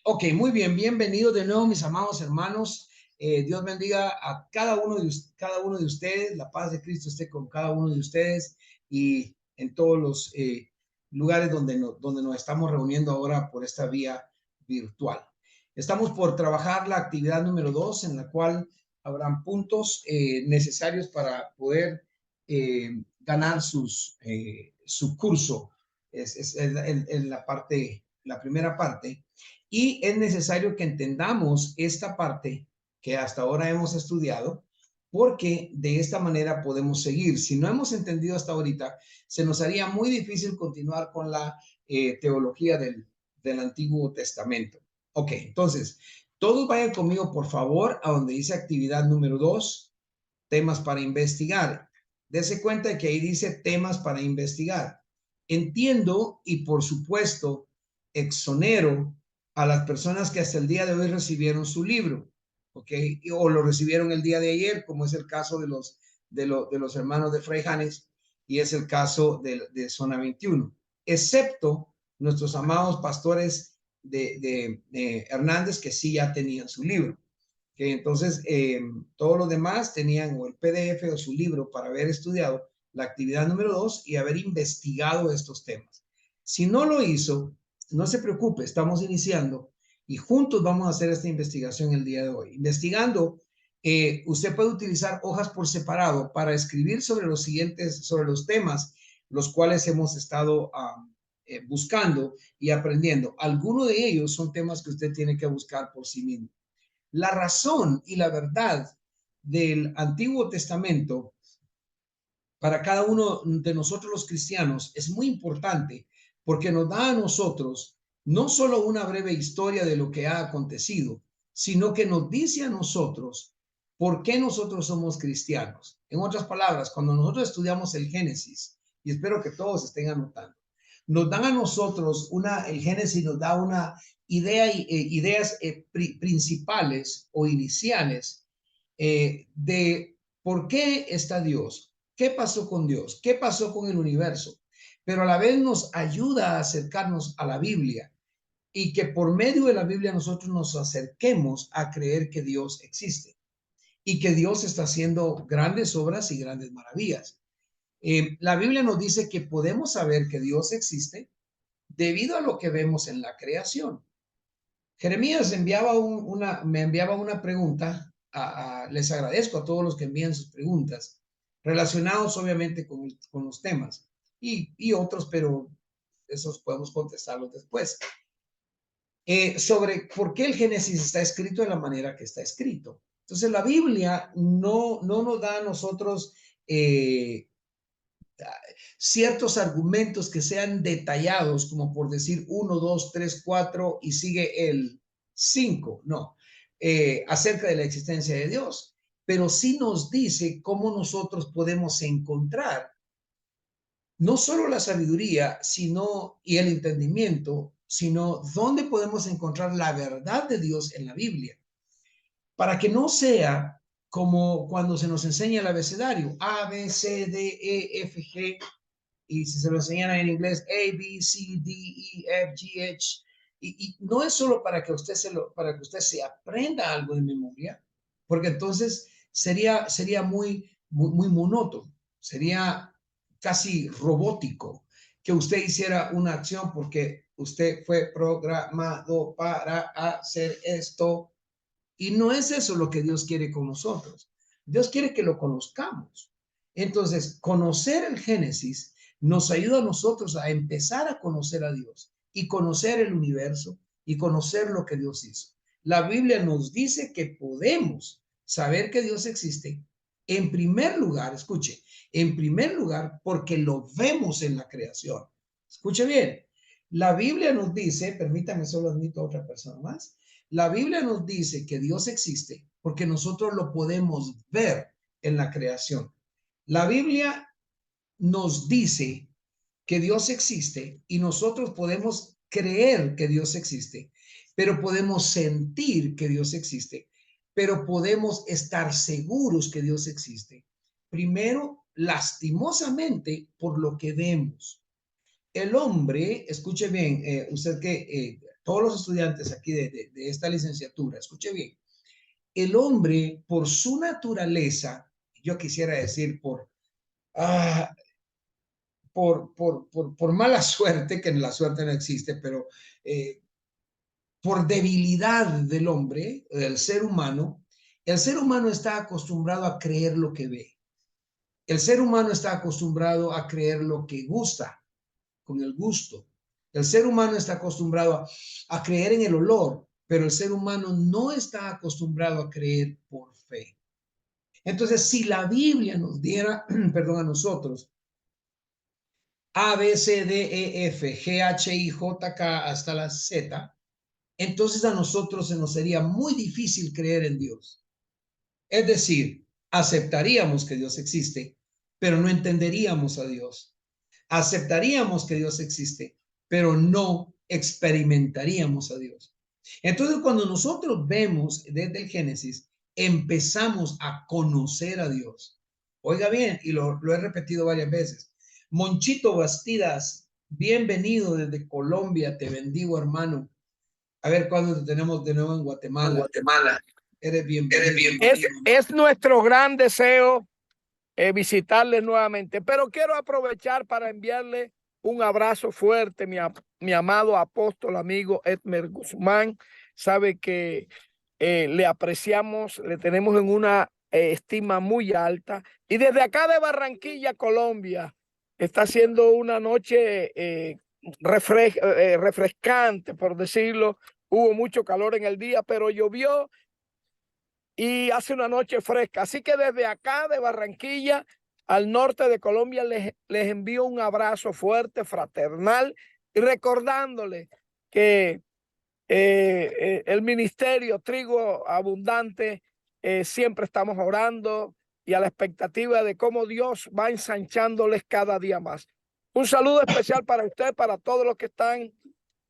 Ok, muy bien, bienvenidos de nuevo mis amados hermanos. Dios bendiga a cada uno de ustedes, la paz de Cristo esté con cada uno de ustedes y en todos los lugares donde nos estamos reuniendo ahora por esta vía virtual. Estamos por trabajar la actividad número 2, en la cual habrán puntos necesarios para poder ganar su curso. Es la primera parte. Y es necesario que entendamos esta parte que hasta ahora hemos estudiado, porque de esta manera podemos seguir. Si no hemos entendido hasta ahorita, se nos haría muy difícil continuar con la teología del Antiguo Testamento. Ok, entonces, todos vayan conmigo, por favor, a donde dice actividad número 2, temas para investigar. Dese cuenta de que ahí dice temas para investigar. Entiendo y por supuesto exonero a las personas que hasta el día de hoy recibieron su libro, ¿ok? O lo recibieron el día de ayer, como es el caso de los hermanos de Fray Janes y es el caso de Zona 21, excepto nuestros amados pastores de Hernández que sí ya tenían su libro. Que entonces todos los demás tenían o el PDF o su libro para haber estudiado la actividad número 2 y haber investigado estos temas. Si no lo hizo, no se preocupe, estamos iniciando y juntos vamos a hacer esta investigación el día de hoy. Investigando, usted puede utilizar hojas por separado para escribir sobre sobre los temas los cuales hemos estado buscando y aprendiendo. Algunos de ellos son temas que usted tiene que buscar por sí mismo. La razón y la verdad del Antiguo Testamento para cada uno de nosotros los cristianos es muy importante porque nos da a nosotros no solo una breve historia de lo que ha acontecido, sino que nos dice a nosotros por qué nosotros somos cristianos. En otras palabras, cuando nosotros estudiamos el Génesis, y espero que todos estén anotando, nos dan a nosotros el Génesis nos da una ideas principales o iniciales de por qué está Dios, qué pasó con Dios, qué pasó con el universo, pero a la vez nos ayuda a acercarnos a la Biblia y que por medio de la Biblia nosotros nos acerquemos a creer que Dios existe y que Dios está haciendo grandes obras y grandes maravillas. La Biblia nos dice que podemos saber que Dios existe debido a lo que vemos en la creación. Jeremías me enviaba una pregunta, les agradezco a todos los que envían sus preguntas, relacionados obviamente con los temas y otros, pero esos podemos contestarlos después. Sobre por qué el Génesis está escrito de la manera que está escrito. Entonces la Biblia no nos da a nosotros ciertos argumentos que sean detallados, como por decir 1, 2, 3, 4 y sigue el 5, no, acerca de la existencia de Dios, pero sí nos dice cómo nosotros podemos encontrar no solo la sabiduría, sino y el entendimiento, sino dónde podemos encontrar la verdad de Dios en la Biblia, para que no sea como cuando se nos enseña el abecedario, A, B, C, D, E, F, G, y si se lo enseñan en inglés, A, B, C, D, E, F, G, H, y no es solo para que para que usted se aprenda algo de memoria, porque entonces sería muy monótono, sería casi robótico que usted hiciera una acción porque usted fue programado para hacer esto, y no es eso lo que Dios quiere con nosotros. Dios quiere que lo conozcamos. Entonces, conocer el Génesis nos ayuda a nosotros a empezar a conocer a Dios y conocer el universo y conocer lo que Dios hizo. La Biblia nos dice que podemos saber que Dios existe en primer lugar, escuche, en primer lugar porque lo vemos en la creación. Escuche bien, la Biblia nos dice, permítame solo admito a otra persona más, la Biblia nos dice que Dios existe porque nosotros lo podemos ver en la creación. La Biblia nos dice que Dios existe y nosotros podemos creer que Dios existe, pero podemos sentir que Dios existe, pero podemos estar seguros que Dios existe. Primero, lastimosamente, por lo que vemos. El hombre, escuche bien, usted que todos los estudiantes aquí de esta licenciatura, escuche bien, el hombre por su naturaleza, yo quisiera decir ah, por mala suerte, que la suerte no existe, pero por debilidad del hombre, del ser humano, el ser humano está acostumbrado a creer lo que ve. El ser humano está acostumbrado a creer lo que gusta, con el gusto. El ser humano está acostumbrado a creer en el olor, pero el ser humano no está acostumbrado a creer por fe. Entonces, si la Biblia nos diera, perdón, a nosotros, A, B, C, D, E, F, G, H, I, J, K, hasta la Z, entonces a nosotros se nos sería muy difícil creer en Dios. Es decir, aceptaríamos que Dios existe, pero no entenderíamos a Dios. Aceptaríamos que Dios existe, pero no experimentaríamos a Dios. Entonces, cuando nosotros vemos desde el Génesis, empezamos a conocer a Dios. Oiga bien, y lo he repetido varias veces. Monchito Bastidas, bienvenido desde Colombia, te bendigo, hermano. A ver cuándo te tenemos de nuevo en Guatemala. Guatemala. Eres bienvenido. Es nuestro gran deseo visitarles nuevamente, pero quiero aprovechar para enviarle un abrazo fuerte, mi amado apóstol amigo Edmer Guzmán. Sabe que le apreciamos, le tenemos en una estima muy alta, y desde acá de Barranquilla, Colombia, está siendo una noche refrescante, por decirlo. Hubo mucho calor en el día, pero llovió y hace una noche fresca. Así que desde acá de Barranquilla al norte de Colombia les envío un abrazo fuerte, fraternal, y recordándole que el ministerio Trigo Abundante siempre estamos orando y a la expectativa de cómo Dios va ensanchándoles cada día más. Un saludo especial para usted, para todos los que están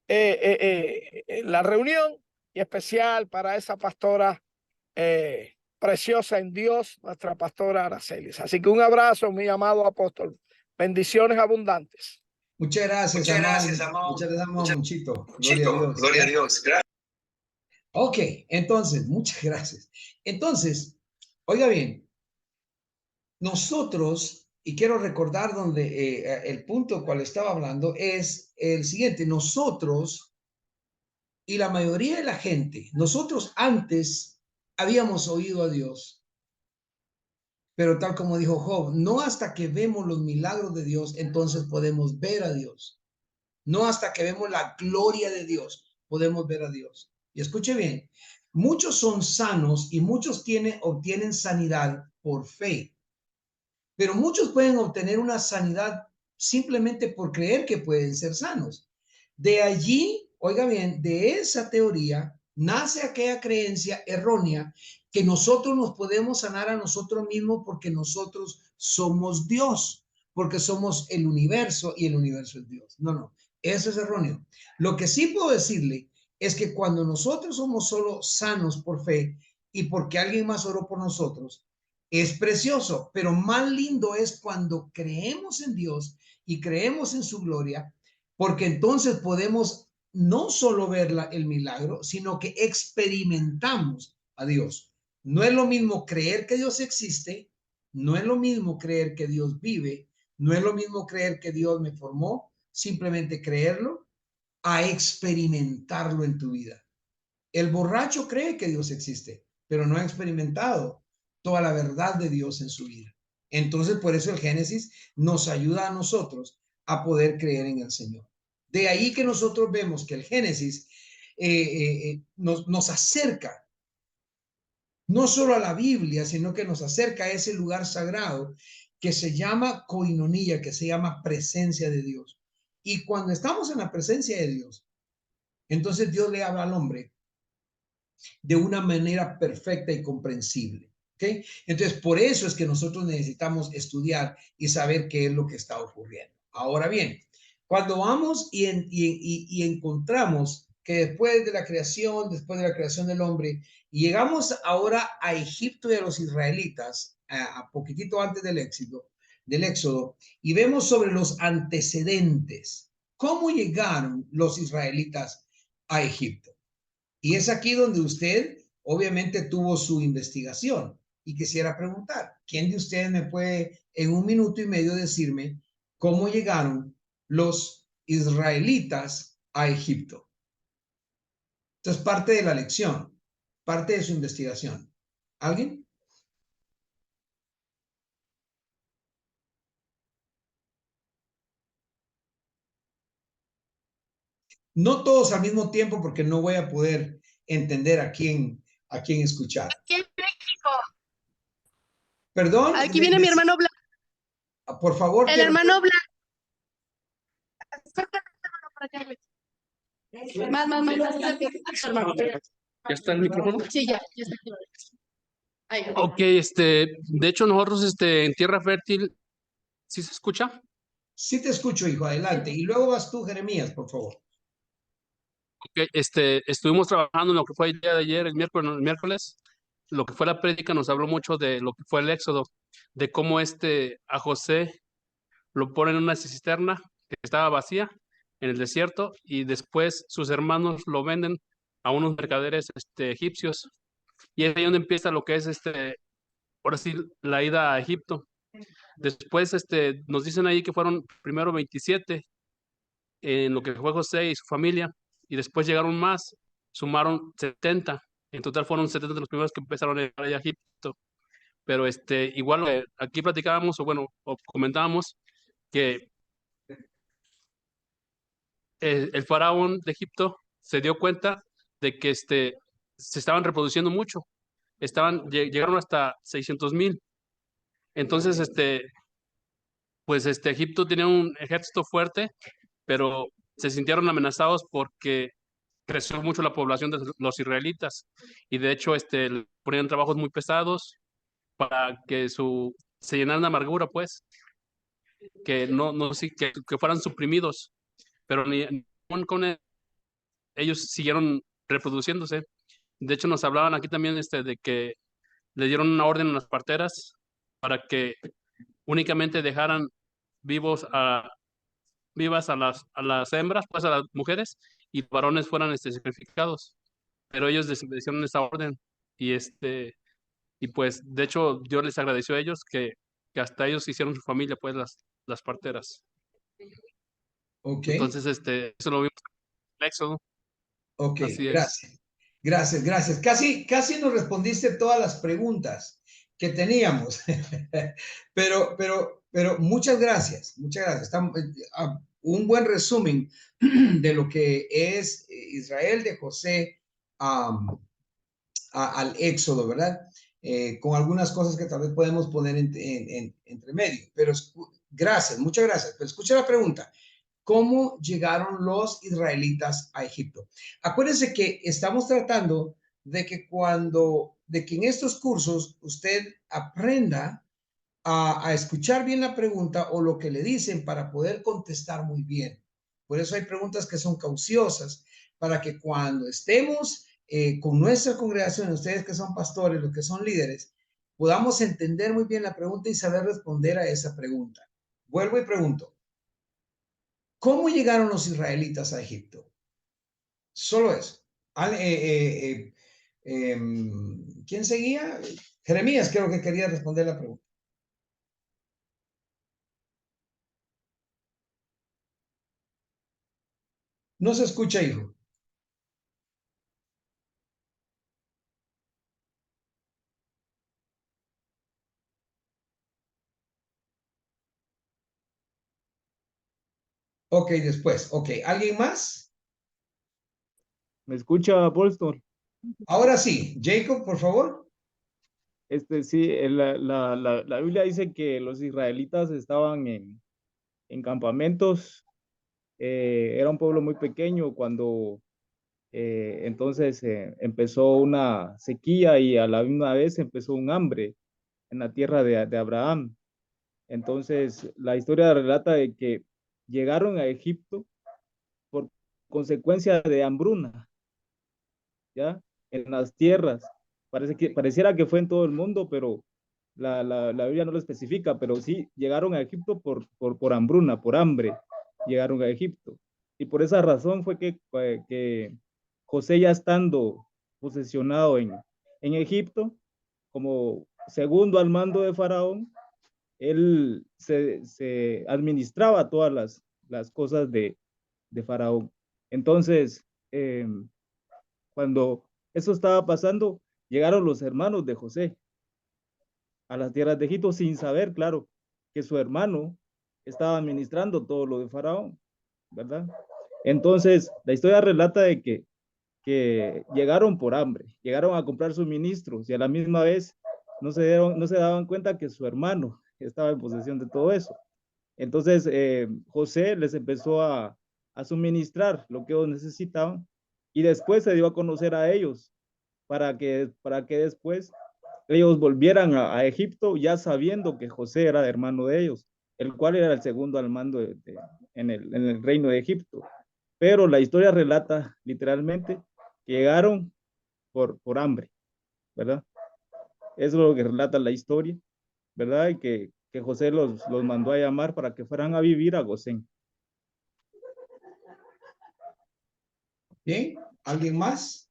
en la reunión, y especial para esa pastora preciosa en Dios, nuestra pastora Aracelis. Así que un abrazo, mi amado apóstol. Bendiciones abundantes. Muchas gracias, amado. Muchas gracias, amado Monchito. Gloria a Dios. Gloria a Dios. Gracias. Ok, entonces, muchas gracias. Entonces, oiga bien, nosotros, y quiero recordar donde el punto cual estaba hablando es el siguiente: nosotros y la mayoría de la gente, nosotros antes habíamos oído a Dios, pero tal como dijo Job, no hasta que vemos los milagros de Dios, entonces podemos ver a Dios. No hasta que vemos la gloria de Dios, podemos ver a Dios. Y escuche bien, muchos son sanos y muchos obtienen sanidad por fe, pero muchos pueden obtener una sanidad simplemente por creer que pueden ser sanos. De allí, oiga bien, de esa teoría nace aquella creencia errónea que nosotros nos podemos sanar a nosotros mismos porque nosotros somos Dios, porque somos el universo y el universo es Dios. No, no, eso es erróneo. Lo que sí puedo decirle es que cuando nosotros somos solo sanos por fe y porque alguien más oró por nosotros, es precioso, pero más lindo es cuando creemos en Dios y creemos en su gloria, porque entonces podemos no solo ver el milagro, sino que experimentamos a Dios. No es lo mismo creer que Dios existe, no es lo mismo creer que Dios vive, no es lo mismo creer que Dios me formó, simplemente creerlo, a experimentarlo en tu vida. El borracho cree que Dios existe, pero no ha experimentado toda la verdad de Dios en su vida. Entonces, por eso el Génesis nos ayuda a nosotros a poder creer en el Señor. De ahí que nosotros vemos que el Génesis nos acerca no solo a la Biblia, sino que nos acerca a ese lugar sagrado que se llama coinonía, que se llama presencia de Dios. Y cuando estamos en la presencia de Dios, entonces Dios le habla al hombre de una manera perfecta y comprensible. ¿Okay? Entonces, por eso es que nosotros necesitamos estudiar y saber qué es lo que está ocurriendo. Ahora bien, cuando vamos y encontramos que después de la creación del hombre, y llegamos ahora a Egipto y a los israelitas, a poquitito antes del éxodo, y vemos sobre los antecedentes, cómo llegaron los israelitas a Egipto. Y es aquí donde usted obviamente tuvo su investigación. Y quisiera preguntar, ¿quién de ustedes me puede en 1 minuto y medio decirme cómo llegaron los israelitas a Egipto? Entonces, parte de la lección, parte de su investigación. ¿Alguien? No todos al mismo tiempo porque no voy a poder entender a quién escuchar. Aquí en México. Perdón. Aquí viene mi hermano Blas. Por favor. El hermano Blas. Más. ¿Ya está el micrófono? Sí, ya está. Ahí. Ok, de hecho nosotros, en Tierra Fértil, ¿sí se escucha? Sí te escucho, hijo, adelante. Y luego vas tú, Jeremías, por favor. Ok, estuvimos trabajando en lo que fue el día de ayer, el miércoles, lo que fue la prédica nos habló mucho de lo que fue el Éxodo, de cómo a José lo ponen en una cisterna que estaba vacía en el desierto y después sus hermanos lo venden a unos mercaderes egipcios y es ahí donde empieza lo que es ahora sí, la ida a Egipto. Después nos dicen ahí que fueron primero 27 en lo que fue José y su familia, y después llegaron más, sumaron 70. En total fueron 70 de los primeros que empezaron a llegar a Egipto. Pero igual aquí platicábamos, o bueno, o comentábamos que el faraón de Egipto se dio cuenta de que se estaban reproduciendo mucho. Llegaron hasta 600,000. Entonces, pues Egipto tenía un ejército fuerte, pero se sintieron amenazados porque creció mucho la población de los israelitas y de hecho le ponían trabajos muy pesados para que se llenaran de amargura, pues, que no sí, que fueran suprimidos, pero ni aun con ellos siguieron reproduciéndose. De hecho, nos hablaban aquí también de que le dieron una orden a las parteras para que únicamente dejaran vivas a las hembras, pues a las mujeres, y varones fueran sacrificados. Pero ellos desobedecieron esa orden y y pues de hecho Dios les agradeció a ellos que hasta ellos hicieron su familia, pues las parteras. Ok. Entonces, eso lo vimos en el Éxodo. Ok, Así es. gracias. Gracias. Casi nos respondiste todas las preguntas que teníamos. pero muchas gracias. Muchas gracias. Un buen resumen de lo que es Israel de José al Éxodo, ¿verdad? Con algunas cosas que tal vez podemos poner entre medio. Pero gracias, muchas gracias. Pero escucha la pregunta. ¿Cómo llegaron los israelitas a Egipto? Acuérdense que estamos tratando de que en estos cursos usted aprenda a escuchar bien la pregunta o lo que le dicen para poder contestar muy bien. Por eso hay preguntas que son cauciosas, para que cuando estemos con nuestra congregación, ustedes que son pastores, los que son líderes, podamos entender muy bien la pregunta y saber responder a esa pregunta. Vuelvo y pregunto, ¿cómo llegaron los israelitas a Egipto? Solo eso. ¿Quién seguía? Jeremías creo que quería responder la pregunta. No se escucha, hijo. Ok, después. Ok, ¿alguien más? ¿Me escucha, Bolstor? Ahora sí. Jacob, por favor. Sí, la Biblia dice que los israelitas estaban en campamentos. Era un pueblo muy pequeño cuando entonces empezó una sequía y a la misma vez empezó un hambre en la tierra de Abraham. Entonces, la historia relata de que llegaron a Egipto por consecuencia de hambruna, ¿ya? En las tierras. Pareciera que fue en todo el mundo, pero la Biblia no lo especifica, pero sí llegaron a Egipto por hambruna, por hambre, llegaron a Egipto. Y por esa razón fue que José ya estando posesionado en Egipto, como segundo al mando de Faraón, él se administraba todas las cosas de Faraón. Entonces, cuando eso estaba pasando, llegaron los hermanos de José a las tierras de Egipto sin saber, claro, que su hermano estaba administrando todo lo de Faraón, ¿verdad? Entonces, la historia relata de que llegaron por hambre, llegaron a comprar suministros y a la misma vez no se daban cuenta que su hermano estaba en posesión de todo eso. Entonces, José les empezó a suministrar lo que ellos necesitaban y después se dio a conocer a ellos para que después ellos volvieran a Egipto ya sabiendo que José era hermano de ellos, el cual era el segundo al mando en el reino de Egipto. Pero la historia relata literalmente que llegaron por hambre, ¿verdad? Eso es lo que relata la historia, ¿verdad? Y que José los mandó a llamar para que fueran a vivir a Gosén. Bien, ¿alguien más?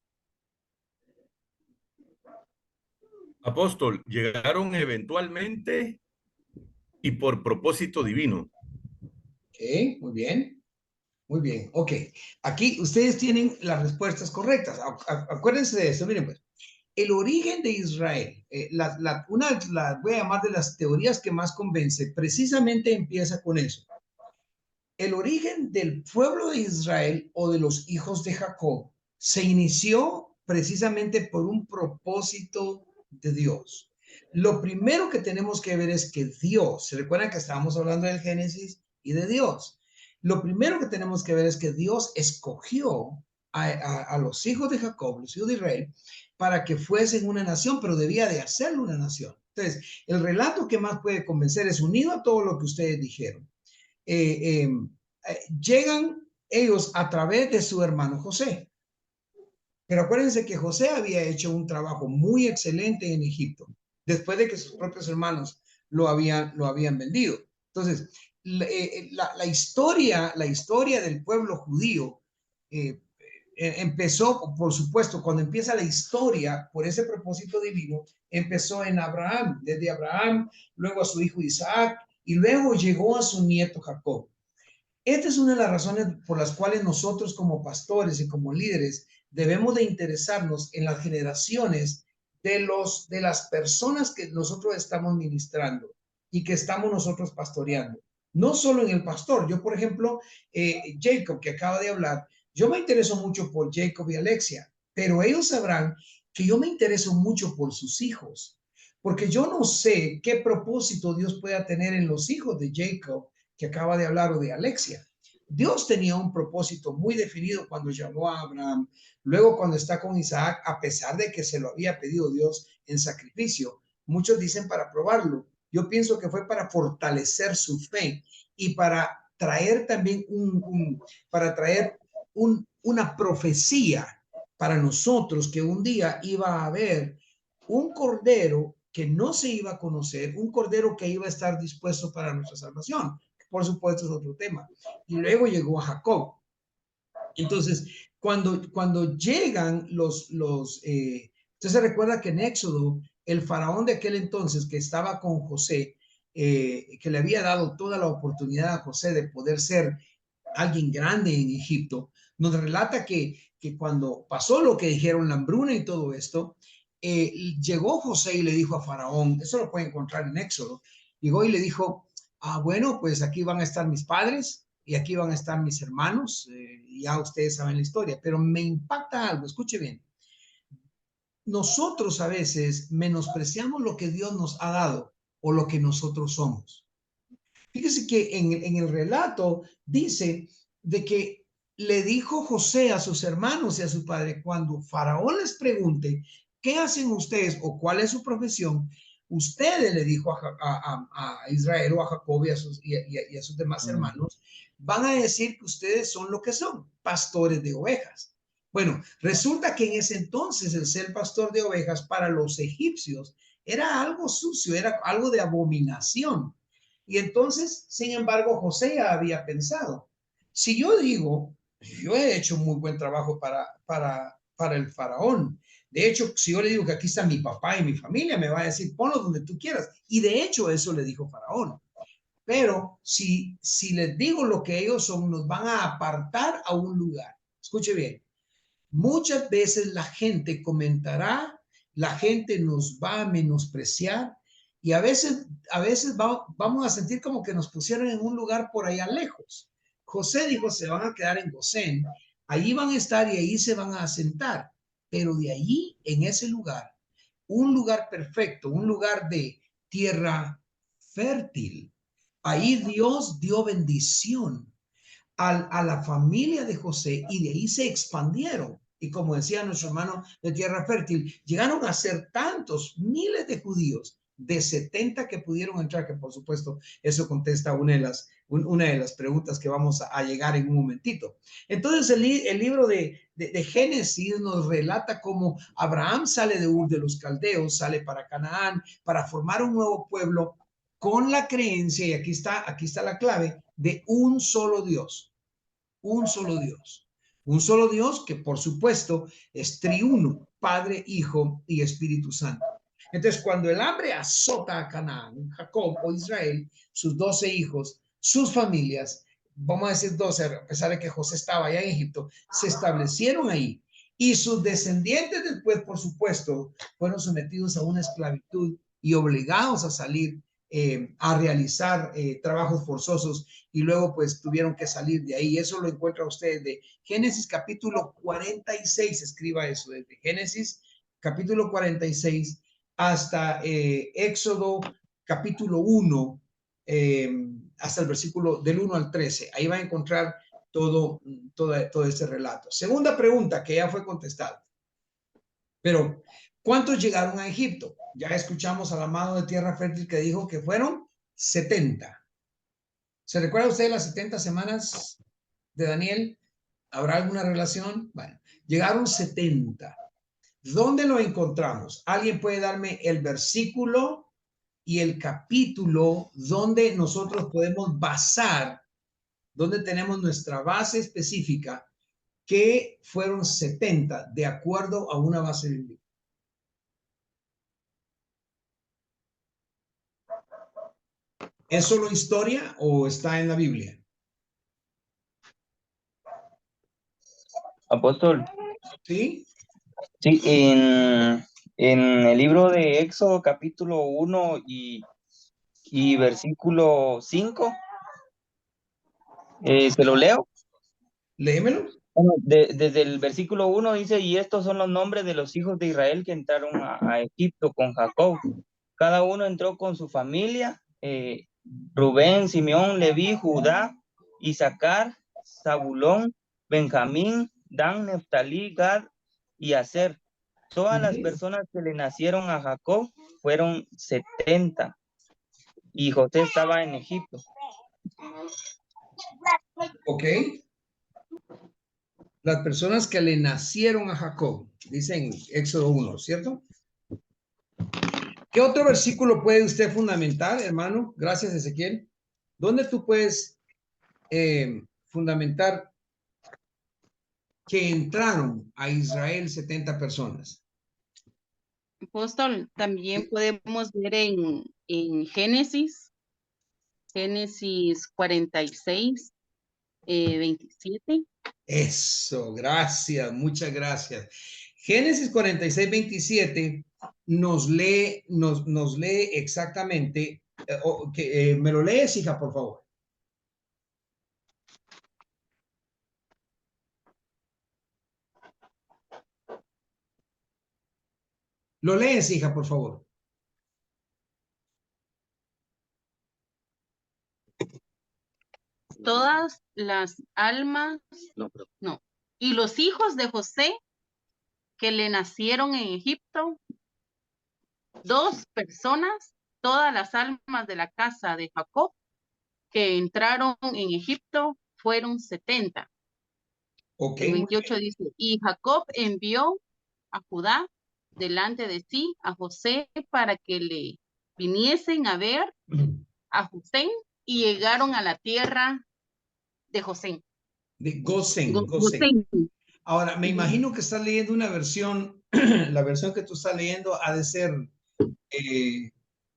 Apóstol, llegaron eventualmente y por propósito divino. Ok, muy bien. Muy bien, ok. Aquí ustedes tienen las respuestas correctas. Acuérdense de eso. Miren, pues, el origen de Israel, voy a llamar de las teorías que más convence, precisamente empieza con eso. El origen del pueblo de Israel o de los hijos de Jacob se inició precisamente por un propósito de Dios. Lo primero que tenemos que ver es que Dios, ¿se recuerdan que estábamos hablando del Génesis y de Dios? Lo primero que tenemos que ver es que Dios escogió a los hijos de Jacob, los hijos de Israel, para que fuesen una nación, pero debía de hacerlo una nación. Entonces, el relato que más puede convencer es unido a todo lo que ustedes dijeron. Llegan ellos a través de su hermano José. Pero acuérdense que José había hecho un trabajo muy excelente en Egipto, después de que sus propios hermanos lo habían vendido. Entonces, la historia del pueblo judío empezó, por supuesto, cuando empieza la historia, por ese propósito divino, empezó en Abraham, desde Abraham, luego a su hijo Isaac, y luego llegó a su nieto Jacob. Esta es una de las razones por las cuales nosotros como pastores y como líderes debemos de interesarnos en las generaciones de las personas que nosotros estamos ministrando y que estamos nosotros pastoreando. No solo en el pastor. Yo, por ejemplo, Jacob, que acaba de hablar, yo me intereso mucho por Jacob y Alexia, pero ellos sabrán que yo me intereso mucho por sus hijos, porque yo no sé qué propósito Dios pueda tener en los hijos de Jacob que acaba de hablar o de Alexia. Dios tenía un propósito muy definido cuando llamó a Abraham, luego cuando está con Isaac, a pesar de que se lo había pedido Dios en sacrificio. Muchos dicen para probarlo. Yo pienso que fue para fortalecer su fe y para traer también una profecía para nosotros que un día iba a haber un cordero que no se iba a conocer, un cordero que iba a estar dispuesto para nuestra salvación. Por supuesto es otro tema. Y luego llegó a Jacob. Entonces, cuando llegan usted se recuerda que en Éxodo, el faraón de aquel entonces que estaba con José, que le había dado toda la oportunidad a José de poder ser alguien grande en Egipto, nos relata que cuando pasó lo que dijeron, la hambruna y todo esto, llegó José y le dijo a Faraón, eso lo puede encontrar en Éxodo, llegó y le dijo, bueno, pues aquí van a estar mis padres y aquí van a estar mis hermanos, ya ustedes saben la historia, pero me impacta algo, escuche bien. Nosotros a veces menospreciamos lo que Dios nos ha dado o lo que nosotros somos. Fíjese que en el relato dice de que le dijo José a sus hermanos y a su padre, cuando Faraón les pregunte, ¿qué hacen ustedes o cuál es su profesión? Ustedes, le dijo a Israel o a Jacob y a sus demás hermanos, van a decir que ustedes son lo que son, pastores de ovejas. Bueno, resulta que en ese entonces el ser pastor de ovejas para los egipcios era algo sucio, era algo de abominación. Y entonces, sin embargo, José había pensado, si yo digo yo he hecho muy buen trabajo para el faraón. De hecho, si yo le digo que aquí está mi papá y mi familia, me va a decir, ponlo donde tú quieras. Y de hecho, eso le dijo faraón. Pero si les digo lo que ellos son, nos van a apartar a un lugar. Escuche bien. Muchas veces la gente comentará, la gente nos va a menospreciar y a veces vamos a sentir como que nos pusieron en un lugar por allá lejos. José dijo, se van a quedar en Gosén, allí van a estar y ahí se van a asentar, pero de allí, en ese lugar, un lugar perfecto, un lugar de tierra fértil, ahí Dios dio bendición a la familia de José y de ahí se expandieron. Y como decía nuestro hermano de Tierra Fértil, llegaron a ser tantos, miles de judíos, de 70 que pudieron entrar, que por supuesto eso contesta una de las preguntas que vamos a llegar en un momentito. Entonces el libro de Génesis nos relata cómo Abraham sale de Ur de los Caldeos, sale para Canaán, para formar un nuevo pueblo con la creencia, y aquí está la clave, de un solo Dios. Un solo Dios. Un solo Dios que por supuesto es triuno, Padre, Hijo y Espíritu Santo. Entonces, cuando el hambre azota a Canaán, Jacob o Israel, sus 12 hijos, sus familias, vamos a decir 12, a pesar de que José estaba allá en Egipto, se establecieron ahí. Y sus descendientes después, por supuesto, fueron sometidos a una esclavitud y obligados a salir a realizar trabajos forzosos y luego pues tuvieron que salir de ahí. Eso lo encuentra usted de Génesis capítulo 46, escriba eso, desde Génesis capítulo 46 hasta Éxodo capítulo 1, hasta el versículo del 1 al 13. Ahí va a encontrar todo este relato. Segunda pregunta que ya fue contestada. Pero, ¿cuántos llegaron a Egipto? Ya escuchamos al amado de Tierra Fértil que dijo que fueron 70. ¿Se recuerda usted las 70 semanas de Daniel? ¿Habrá alguna relación? Bueno, llegaron 70. ¿Dónde lo encontramos? ¿Alguien puede darme el versículo y el capítulo donde nosotros podemos basar, donde tenemos nuestra base específica, que fueron 70 de acuerdo a una base bíblica? ¿Es solo historia o está en la Biblia? Apóstol, ¿Sí? sí, en el libro de Éxodo capítulo 1 y versículo 5, ¿te lo leo? Léemelo. Bueno, desde el versículo 1 dice, y estos son los nombres de los hijos de Israel que entraron a Egipto con Jacob. Cada uno entró con su familia, Rubén, Simeón, Leví, Judá, Isaacar, Zabulón, Benjamín, Dan, Neftalí, Gad y Aser. Todas las personas que le nacieron a Jacob fueron 70 y José estaba en Egipto. Ok. Las personas que le nacieron a Jacob, dicen Éxodo 1, ¿cierto? ¿Qué otro versículo puede usted fundamentar, hermano? Gracias, Ezequiel. ¿Dónde tú puedes fundamentar que entraron a Israel 70 personas? Apóstol, también podemos ver en Génesis 46, 27. Eso, gracias, muchas gracias. Génesis 46, 27 nos lee exactamente, me lo lees, hija, por favor. Lo lees, hija, por favor. Todas las almas, no. Y los hijos de José que le nacieron en Egipto, 2 personas, todas las almas de la casa de Jacob que entraron en Egipto fueron 70. Ok. El 28 dice, y Jacob envió a Judá delante de sí a José para que le viniesen a ver a José y llegaron a la tierra de José. De Gosen. Gosén. Ahora, me imagino que estás leyendo una versión, la versión que tú estás leyendo ha de ser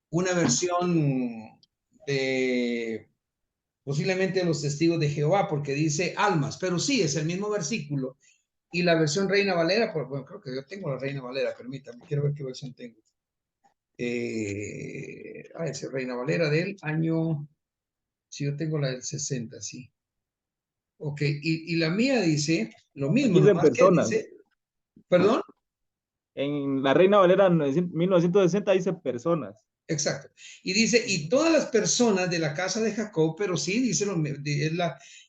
una versión de posiblemente los testigos de Jehová, porque dice almas, pero sí, es el mismo versículo. Y la versión Reina Valera, pues, bueno, creo que yo tengo la Reina Valera, permítame, quiero ver qué versión tengo. Es Reina Valera del año, si yo tengo la del 60, sí. Ok, y la mía dice lo mismo, Dice nomás que personas. dice, perdón. En la Reina Valera 1960 dice personas. Exacto. Y dice, y todas las personas de la casa de Jacob, pero sí, dice,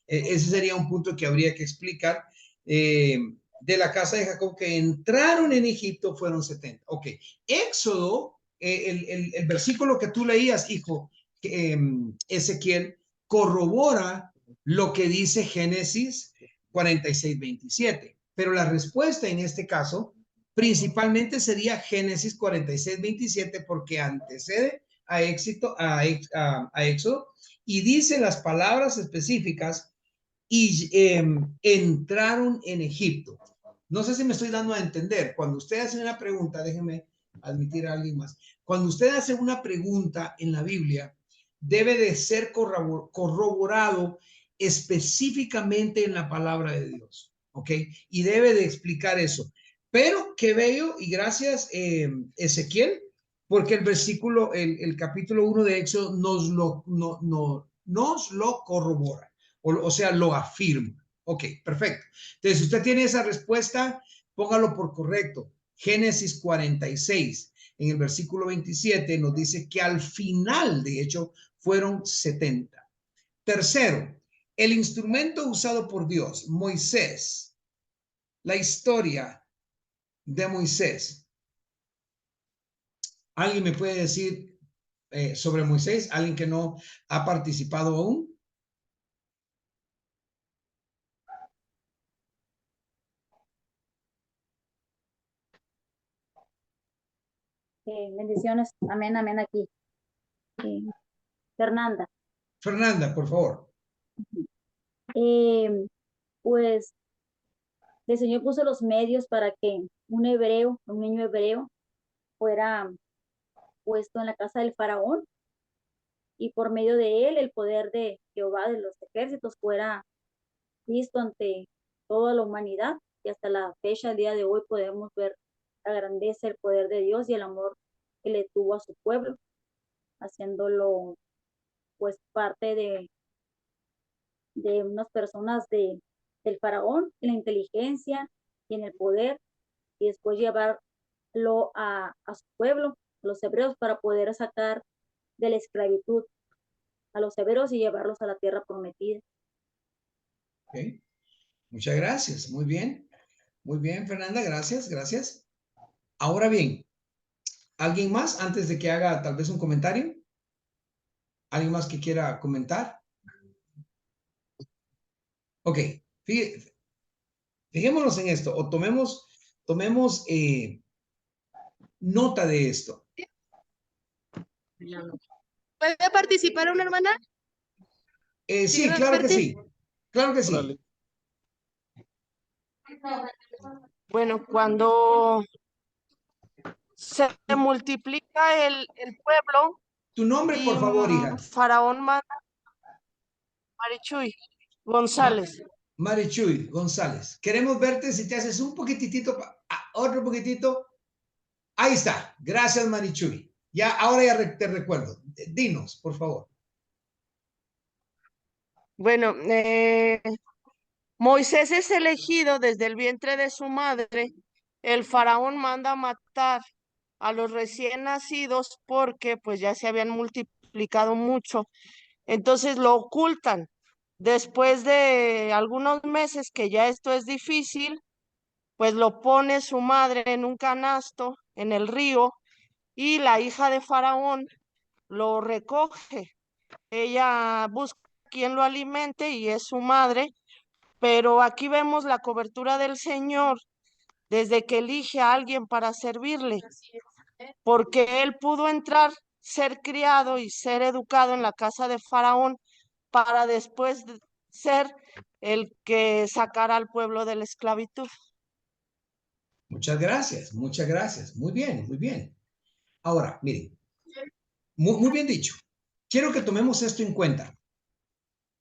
ese sería un punto que habría que explicar, de la casa de Jacob que entraron en Egipto fueron 70. Ok, Éxodo, el versículo que tú leías, hijo, Ezequiel, corrobora lo que dice Génesis 46:27, pero la respuesta en este caso principalmente sería Génesis 46:27 porque antecede a Éxodo y dice las palabras específicas y entraron en Egipto. No sé si me estoy dando a entender. Cuando usted hace una pregunta, déjeme admitir a alguien más. Cuando usted hace una pregunta en la Biblia, debe de ser corroborado específicamente en la palabra de Dios, ¿ok? Y debe de explicar eso. Pero qué bello y gracias Ezequiel, porque el versículo, el capítulo 1 de Éxodo nos lo corrobora, o sea, lo afirma. Ok, perfecto. Entonces, si usted tiene esa respuesta, póngalo por correcto. Génesis 46, en el versículo 27, nos dice que al final, de hecho, fueron 70. Tercero, el instrumento usado por Dios, Moisés, la historia de Moisés. ¿Alguien me puede decir sobre Moisés? ¿Alguien que no ha participado aún? Bendiciones, amén, amén aquí. Fernanda. Fernanda, por favor. Pues el Señor puso los medios para que un hebreo, un niño hebreo, fuera puesto en la casa del faraón y por medio de él el poder de Jehová de los ejércitos fuera visto ante toda la humanidad y hasta la fecha, el día de hoy, podemos ver la grandeza, el poder de Dios y el amor que le tuvo a su pueblo, haciéndolo pues parte de unas personas del faraón, en la inteligencia y en el poder, y después llevarlo a su pueblo, los hebreos, para poder sacar de la esclavitud a los hebreos y llevarlos a la tierra prometida. Okay. Muchas gracias. Muy bien, Fernanda, gracias, gracias. Ahora bien, ¿alguien más antes de que haga tal vez un comentario? ¿Alguien más que quiera comentar? Ok, fijémonos en esto o tomemos nota de esto. ¿Puede participar una hermana? Sí, claro que sí. Claro que sí. Órale. Bueno, cuando se multiplica el pueblo Tu nombre, y por favor, hija. Faraón manda Marichuy González. Marichuy González. Queremos verte si te haces un poquitito, otro poquitito. Ahí está. Gracias, Marichuy. Ya, ahora ya te recuerdo. Dinos, por favor. Bueno, Moisés es elegido desde el vientre de su madre. El faraón manda matar a los recién nacidos porque pues ya se habían multiplicado mucho. Entonces lo ocultan. Después de algunos meses que ya esto es difícil, pues lo pone su madre en un canasto en el río y la hija de Faraón lo recoge. Ella busca quien lo alimente y es su madre, pero aquí vemos la cobertura del Señor desde que elige a alguien para servirle, porque él pudo entrar, ser criado y ser educado en la casa de Faraón para después ser el que sacara al pueblo de la esclavitud. Muchas gracias, muchas gracias. Muy bien, muy bien. Ahora, miren, muy bien dicho. Quiero que tomemos esto en cuenta.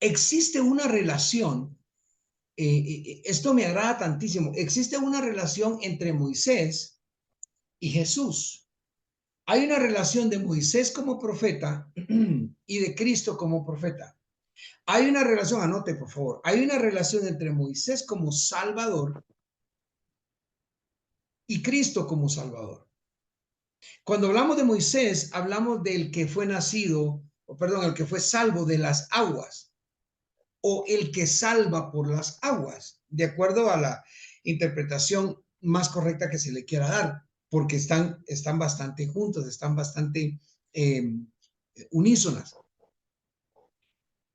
Existe una relación, esto me agrada tantísimo, existe una relación entre Moisés y Jesús. Hay una relación de Moisés como profeta y de Cristo como profeta. Hay una relación, anote por favor, hay una relación entre Moisés como Salvador y Cristo como Salvador. Cuando hablamos de Moisés, hablamos del que fue nacido, o perdón, el que fue salvo de las aguas, o el que salva por las aguas, de acuerdo a la interpretación más correcta que se le quiera dar, porque están bastante juntos, están bastante unísonas.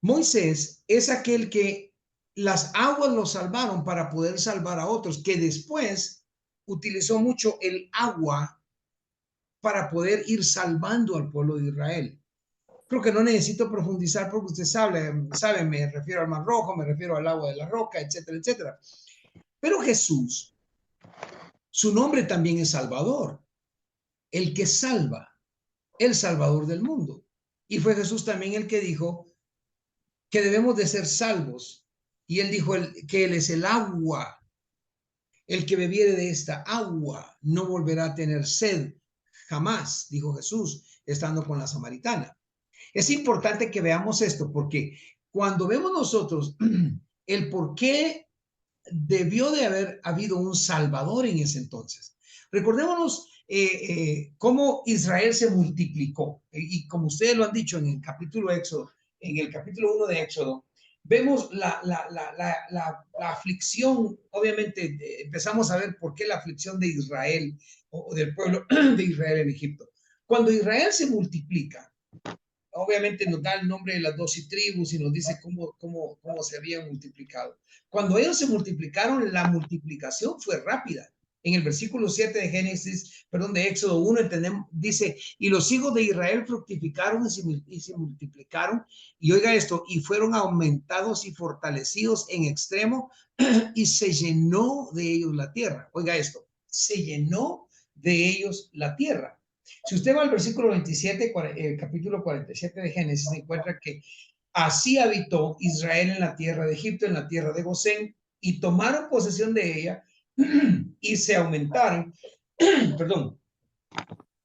Moisés es aquel que las aguas lo salvaron para poder salvar a otros, que después utilizó mucho el agua para poder ir salvando al pueblo de Israel. Creo que no necesito profundizar porque usted sabe, me refiero al Mar Rojo, me refiero al agua de la roca, etcétera, etcétera. Pero Jesús, su nombre también es Salvador, el que salva, el Salvador del mundo. Y fue Jesús también el que dijo que debemos de ser salvos. Y él dijo que él es el agua. El que bebiere de esta agua no volverá a tener sed jamás, dijo Jesús, estando con la samaritana. Es importante que veamos esto porque cuando vemos nosotros el por qué debió de haber habido un Salvador en ese entonces. Recordémonos cómo Israel se multiplicó y como ustedes lo han dicho en el capítulo Éxodo, en el capítulo 1 de Éxodo, vemos la aflicción, obviamente empezamos a ver por qué la aflicción de Israel o del pueblo de Israel en Egipto. Cuando Israel se multiplica, obviamente nos da el nombre de las 12 tribus y nos dice cómo se habían multiplicado. Cuando ellos se multiplicaron, la multiplicación fue rápida. En el versículo 7 de de Éxodo 1, dice, y los hijos de Israel fructificaron y se multiplicaron, y oiga esto, y fueron aumentados y fortalecidos en extremo, y se llenó de ellos la tierra. Oiga esto, se llenó de ellos la tierra. Si usted va al versículo 27, capítulo 47 de Génesis, se encuentra que así habitó Israel en la tierra de Egipto, en la tierra de Gosén, y tomaron posesión de ella y se aumentaron,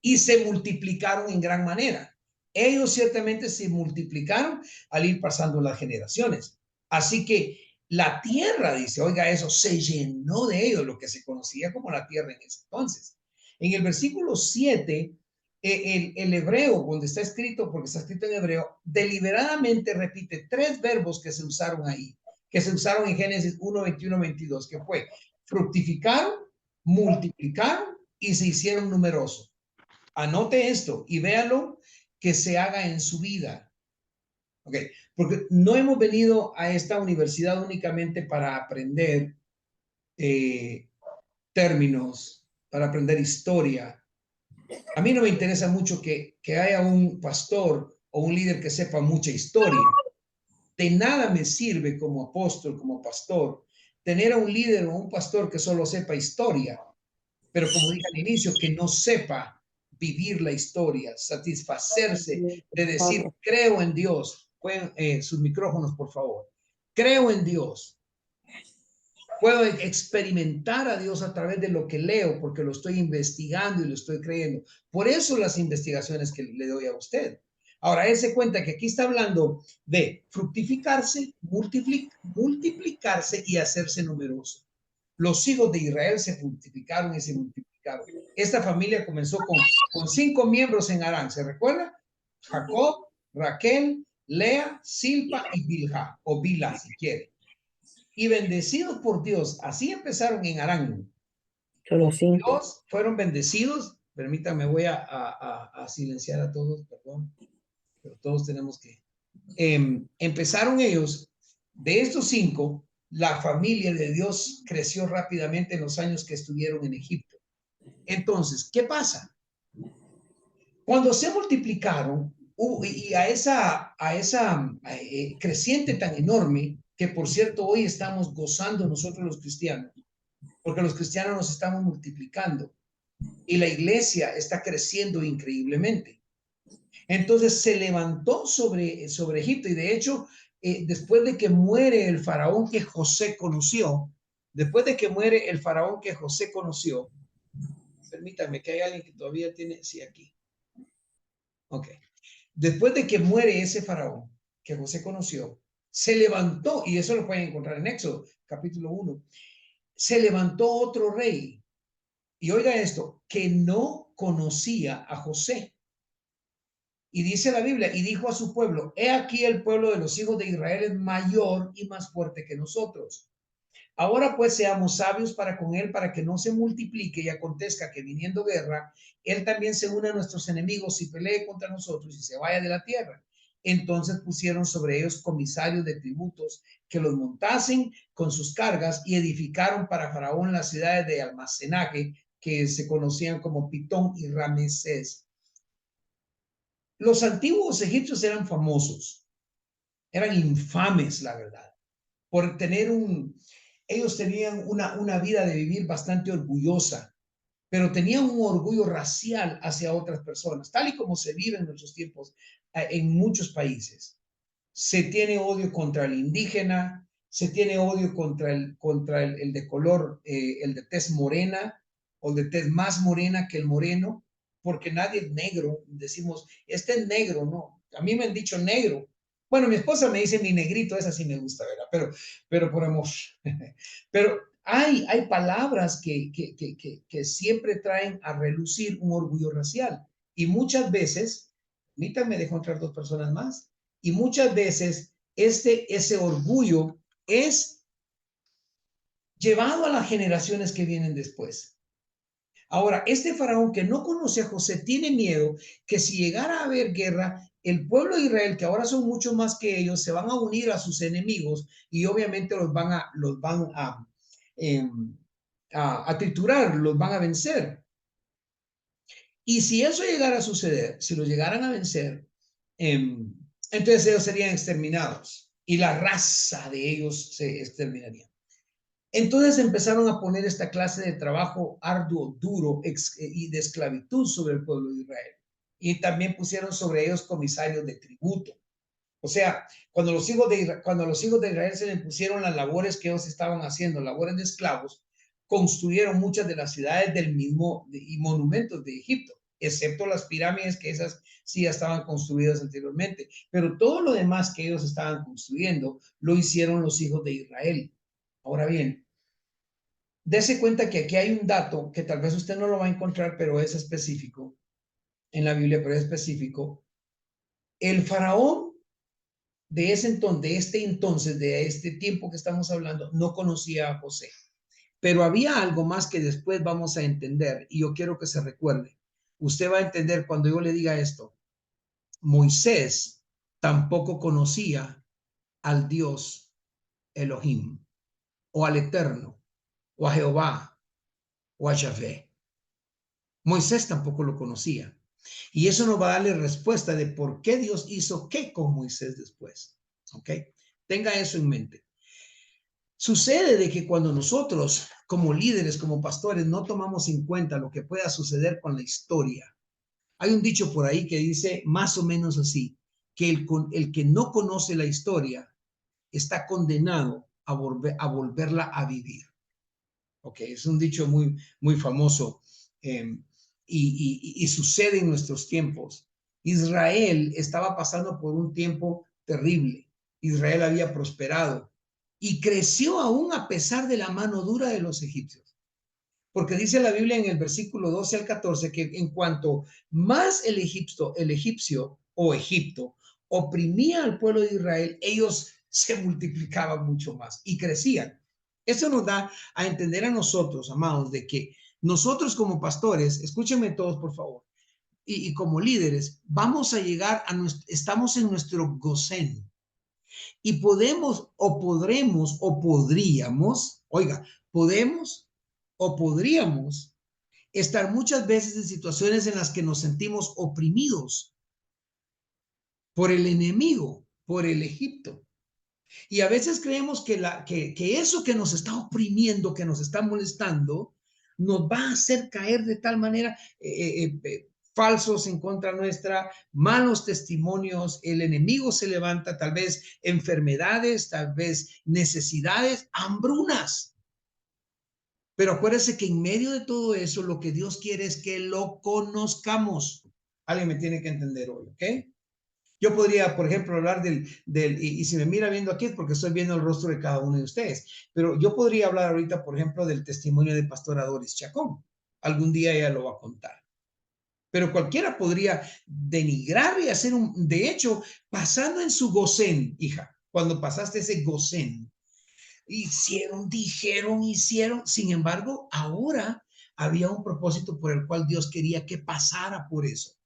y se multiplicaron en gran manera. Ellos ciertamente se multiplicaron al ir pasando las generaciones. Así que la tierra, dice, oiga eso, se llenó de ellos, lo que se conocía como la tierra en ese entonces. En el versículo 7, el hebreo, donde está escrito, porque está escrito en hebreo, deliberadamente repite 3 verbos que se usaron ahí, que se usaron en Génesis 1, 21, 22, que fue fructificaron, multiplicaron y se hicieron numerosos. Anote esto y véalo que se haga en su vida. Ok, porque no hemos venido a esta universidad únicamente para aprender términos, para aprender historia. A mí no me interesa mucho que haya un pastor o un líder que sepa mucha historia. De nada me sirve como apóstol, como pastor, tener a un líder o un pastor que solo sepa historia, pero como dije al inicio, que no sepa vivir la historia, satisfacerse de decir, creo en Dios. Pueden sus micrófonos, por favor. Creo en Dios. Puedo experimentar a Dios a través de lo que leo, porque lo estoy investigando y lo estoy creyendo. Por eso las investigaciones que le doy a usted. Ahora, él se cuenta que aquí está hablando de fructificarse, multiplicarse y hacerse numeroso. Los hijos de Israel se multiplicaron y se multiplicaron. Esta familia comenzó con 5 miembros en Harán, ¿se recuerda? Jacob, Raquel, Lea, Silpa y Bilha, o Bila si quiere. Y bendecidos por Dios, así empezaron en Harán. Solo 5. Dios fueron bendecidos. Permítanme, voy a silenciar a todos, perdón. Pero todos tenemos que. Empezaron ellos, de estos 5, la familia de Dios creció rápidamente en los años que estuvieron en Egipto. Entonces, ¿qué pasa? Cuando se multiplicaron y a esa creciente tan enorme, que por cierto hoy estamos gozando nosotros los cristianos, porque los cristianos nos estamos multiplicando y la iglesia está creciendo increíblemente. Entonces se levantó sobre Egipto y de hecho, después de que muere el faraón que José conoció, permítame que hay alguien que todavía tiene, sí, aquí. Ok. Después de que muere ese faraón que José conoció, se levantó, y eso lo pueden encontrar en Éxodo, capítulo 1, se levantó otro rey, y oiga esto, que no conocía a José. Y dice la Biblia, y dijo a su pueblo, he aquí el pueblo de los hijos de Israel es mayor y más fuerte que nosotros. Ahora pues seamos sabios para con él, para que no se multiplique y acontezca que viniendo guerra, él también se une a nuestros enemigos y pelee contra nosotros y se vaya de la tierra. Entonces pusieron sobre ellos comisarios de tributos que los montasen con sus cargas y edificaron para Faraón las ciudades de almacenaje que se conocían como Pitón y Ramesés. Los antiguos egipcios eran famosos, eran infames, la verdad, por tener ellos tenían una vida de vivir bastante orgullosa, pero tenían un orgullo racial hacia otras personas, tal y como se vive en nuestros tiempos en muchos países. Se tiene odio contra el indígena, se tiene odio contra el de color, el de tez morena o de tez más morena que el moreno, porque nadie es negro. Decimos, este es negro, no. A mí me han dicho negro. Bueno, mi esposa me dice mi negrito, esa sí me gusta, ¿verdad? Pero por amor. Pero hay palabras que siempre traen a relucir un orgullo racial. Y muchas veces, permítanme dejo entrar dos personas más, y muchas veces ese orgullo es llevado a las generaciones que vienen después. Ahora, este faraón que no conoce a José tiene miedo que si llegara a haber guerra, el pueblo de Israel, que ahora son mucho más que ellos, se van a unir a sus enemigos y obviamente los van a triturar, los van a vencer. Y si eso llegara a suceder, si los llegaran a vencer, entonces ellos serían exterminados y la raza de ellos se exterminaría. Entonces empezaron a poner esta clase de trabajo arduo, duro y de esclavitud sobre el pueblo de Israel. Y también pusieron sobre ellos comisarios de tributo. O sea, cuando los hijos de Israel se les pusieron las labores que ellos estaban haciendo, labores de esclavos, construyeron muchas de las ciudades del mismo y monumentos de Egipto, excepto las pirámides, que esas sí ya estaban construidas anteriormente. Pero todo lo demás que ellos estaban construyendo lo hicieron los hijos de Israel. Ahora bien, dése cuenta que aquí hay un dato que tal vez usted no lo va a encontrar, pero es específico en la Biblia, pero es específico. El faraón de este tiempo que estamos hablando, no conocía a José. Pero había algo más que después vamos a entender y yo quiero que se recuerde. Usted va a entender cuando yo le diga esto. Moisés tampoco conocía al Dios Elohim o al Eterno o a Jehová o a Yahvé. Moisés tampoco lo conocía. Y eso nos va a darle respuesta de por qué Dios hizo qué con Moisés después. ¿Ok? Tenga eso en mente. Sucede de que cuando nosotros, como líderes, como pastores, no tomamos en cuenta lo que pueda suceder con la historia, hay un dicho por ahí que dice más o menos así, que el que no conoce la historia está condenado a volverla a vivir. Ok, es un dicho muy, muy famoso y sucede en nuestros tiempos. Israel estaba pasando por un tiempo terrible. Israel había prosperado y creció aún a pesar de la mano dura de los egipcios. Porque dice la Biblia en el versículo 12 al 14 que en cuanto más el egipcio o Egipto oprimía al pueblo de Israel, ellos se multiplicaban mucho más y crecían. Eso nos da a entender a nosotros, amados, de que nosotros como pastores, escúchenme todos por favor, y como líderes, vamos a llegar estamos en nuestro Gosén. Y podemos o podremos o podríamos, oiga, podemos o podríamos estar muchas veces en situaciones en las que nos sentimos oprimidos por el enemigo, por el Egipto. Y a veces creemos que eso que nos está oprimiendo, que nos está molestando, nos va a hacer caer de tal manera falsos en contra nuestra, malos testimonios, el enemigo se levanta, tal vez enfermedades, tal vez necesidades, hambrunas. Pero acuérdese que en medio de todo eso, lo que Dios quiere es que lo conozcamos. Alguien me tiene que entender hoy, ¿ok? Yo podría, por ejemplo, hablar y si me mira viendo aquí es porque estoy viendo el rostro de cada uno de ustedes, pero yo podría hablar ahorita, por ejemplo, del testimonio de Pastora Doris Chacón. Algún día ella lo va a contar. Pero cualquiera podría denigrar y hacer de hecho, pasando en su gocén, hija, cuando pasaste ese gocén, hicieron, sin embargo, ahora había un propósito por el cual Dios quería que pasara por eso,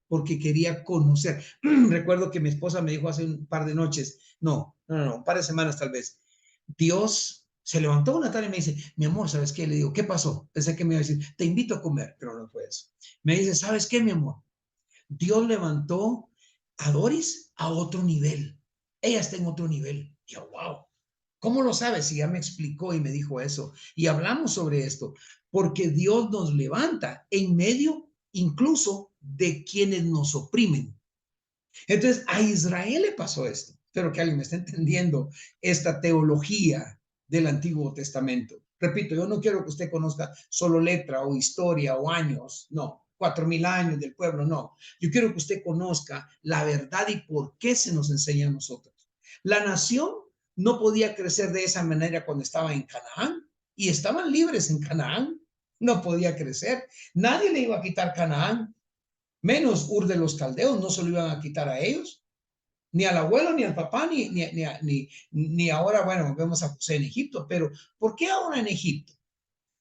porque quería conocer. Recuerdo que mi esposa me dijo hace un par de noches, un par de semanas tal vez, Dios se levantó una tarde y me dice, mi amor, ¿sabes qué? Le digo, ¿qué pasó? Pensé que me iba a decir, te invito a comer, pero no fue eso. Me dice, ¿sabes qué, mi amor? Dios levantó a Doris a otro nivel. Ella está en otro nivel. Y yo, wow. ¿Cómo lo sabes? Si ya me explicó y me dijo eso. Y hablamos sobre esto. Porque Dios nos levanta en medio incluso de quienes nos oprimen. Entonces, a Israel le pasó esto. Espero que alguien me esté entendiendo esta teología del Antiguo Testamento. Repito, yo no quiero que usted conozca solo letra o historia o años. No, 4,000 años del pueblo, no. Yo quiero que usted conozca la verdad y por qué se nos enseña a nosotros. La nación no podía crecer de esa manera cuando estaba en Canaán y estaban libres en Canaán. No podía crecer. Nadie le iba a quitar Canaán, menos Ur de los Caldeos, no se lo iban a quitar a ellos, ni al abuelo, ni al papá, ni ahora, bueno, vemos a José en Egipto, pero ¿por qué ahora en Egipto?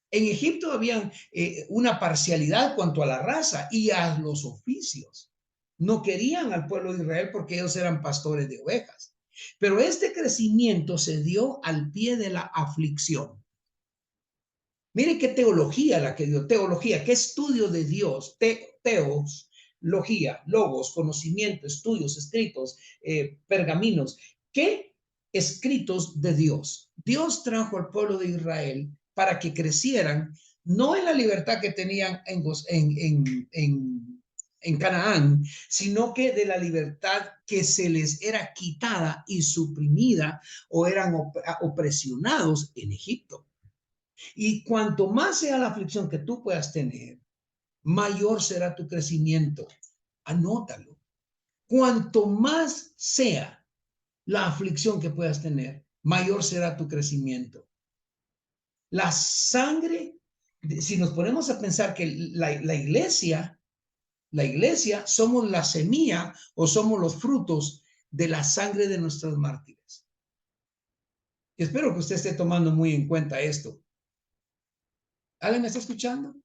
En Egipto había una parcialidad cuanto a la raza y a los oficios. No querían al pueblo de Israel porque ellos eran pastores de ovejas. Pero este crecimiento se dio al pie de la aflicción. Mire qué teología la que dio, teología, qué estudio de Dios, teología, logos, conocimiento, estudios, escritos, pergaminos, qué escritos de Dios. Dios trajo al pueblo de Israel para que crecieran, no en la libertad que tenían en Canaán, sino que de la libertad que se les era quitada y suprimida o eran opresionados en Egipto. Y cuanto más sea la aflicción que tú puedas tener, mayor será tu crecimiento. Anótalo. Cuanto más sea la aflicción que puedas tener, mayor será tu crecimiento. La sangre, si nos ponemos a pensar que la iglesia somos la semilla o somos los frutos de la sangre de nuestros mártires. Y espero que usted esté tomando muy en cuenta esto. ¿Alguien me está escuchando?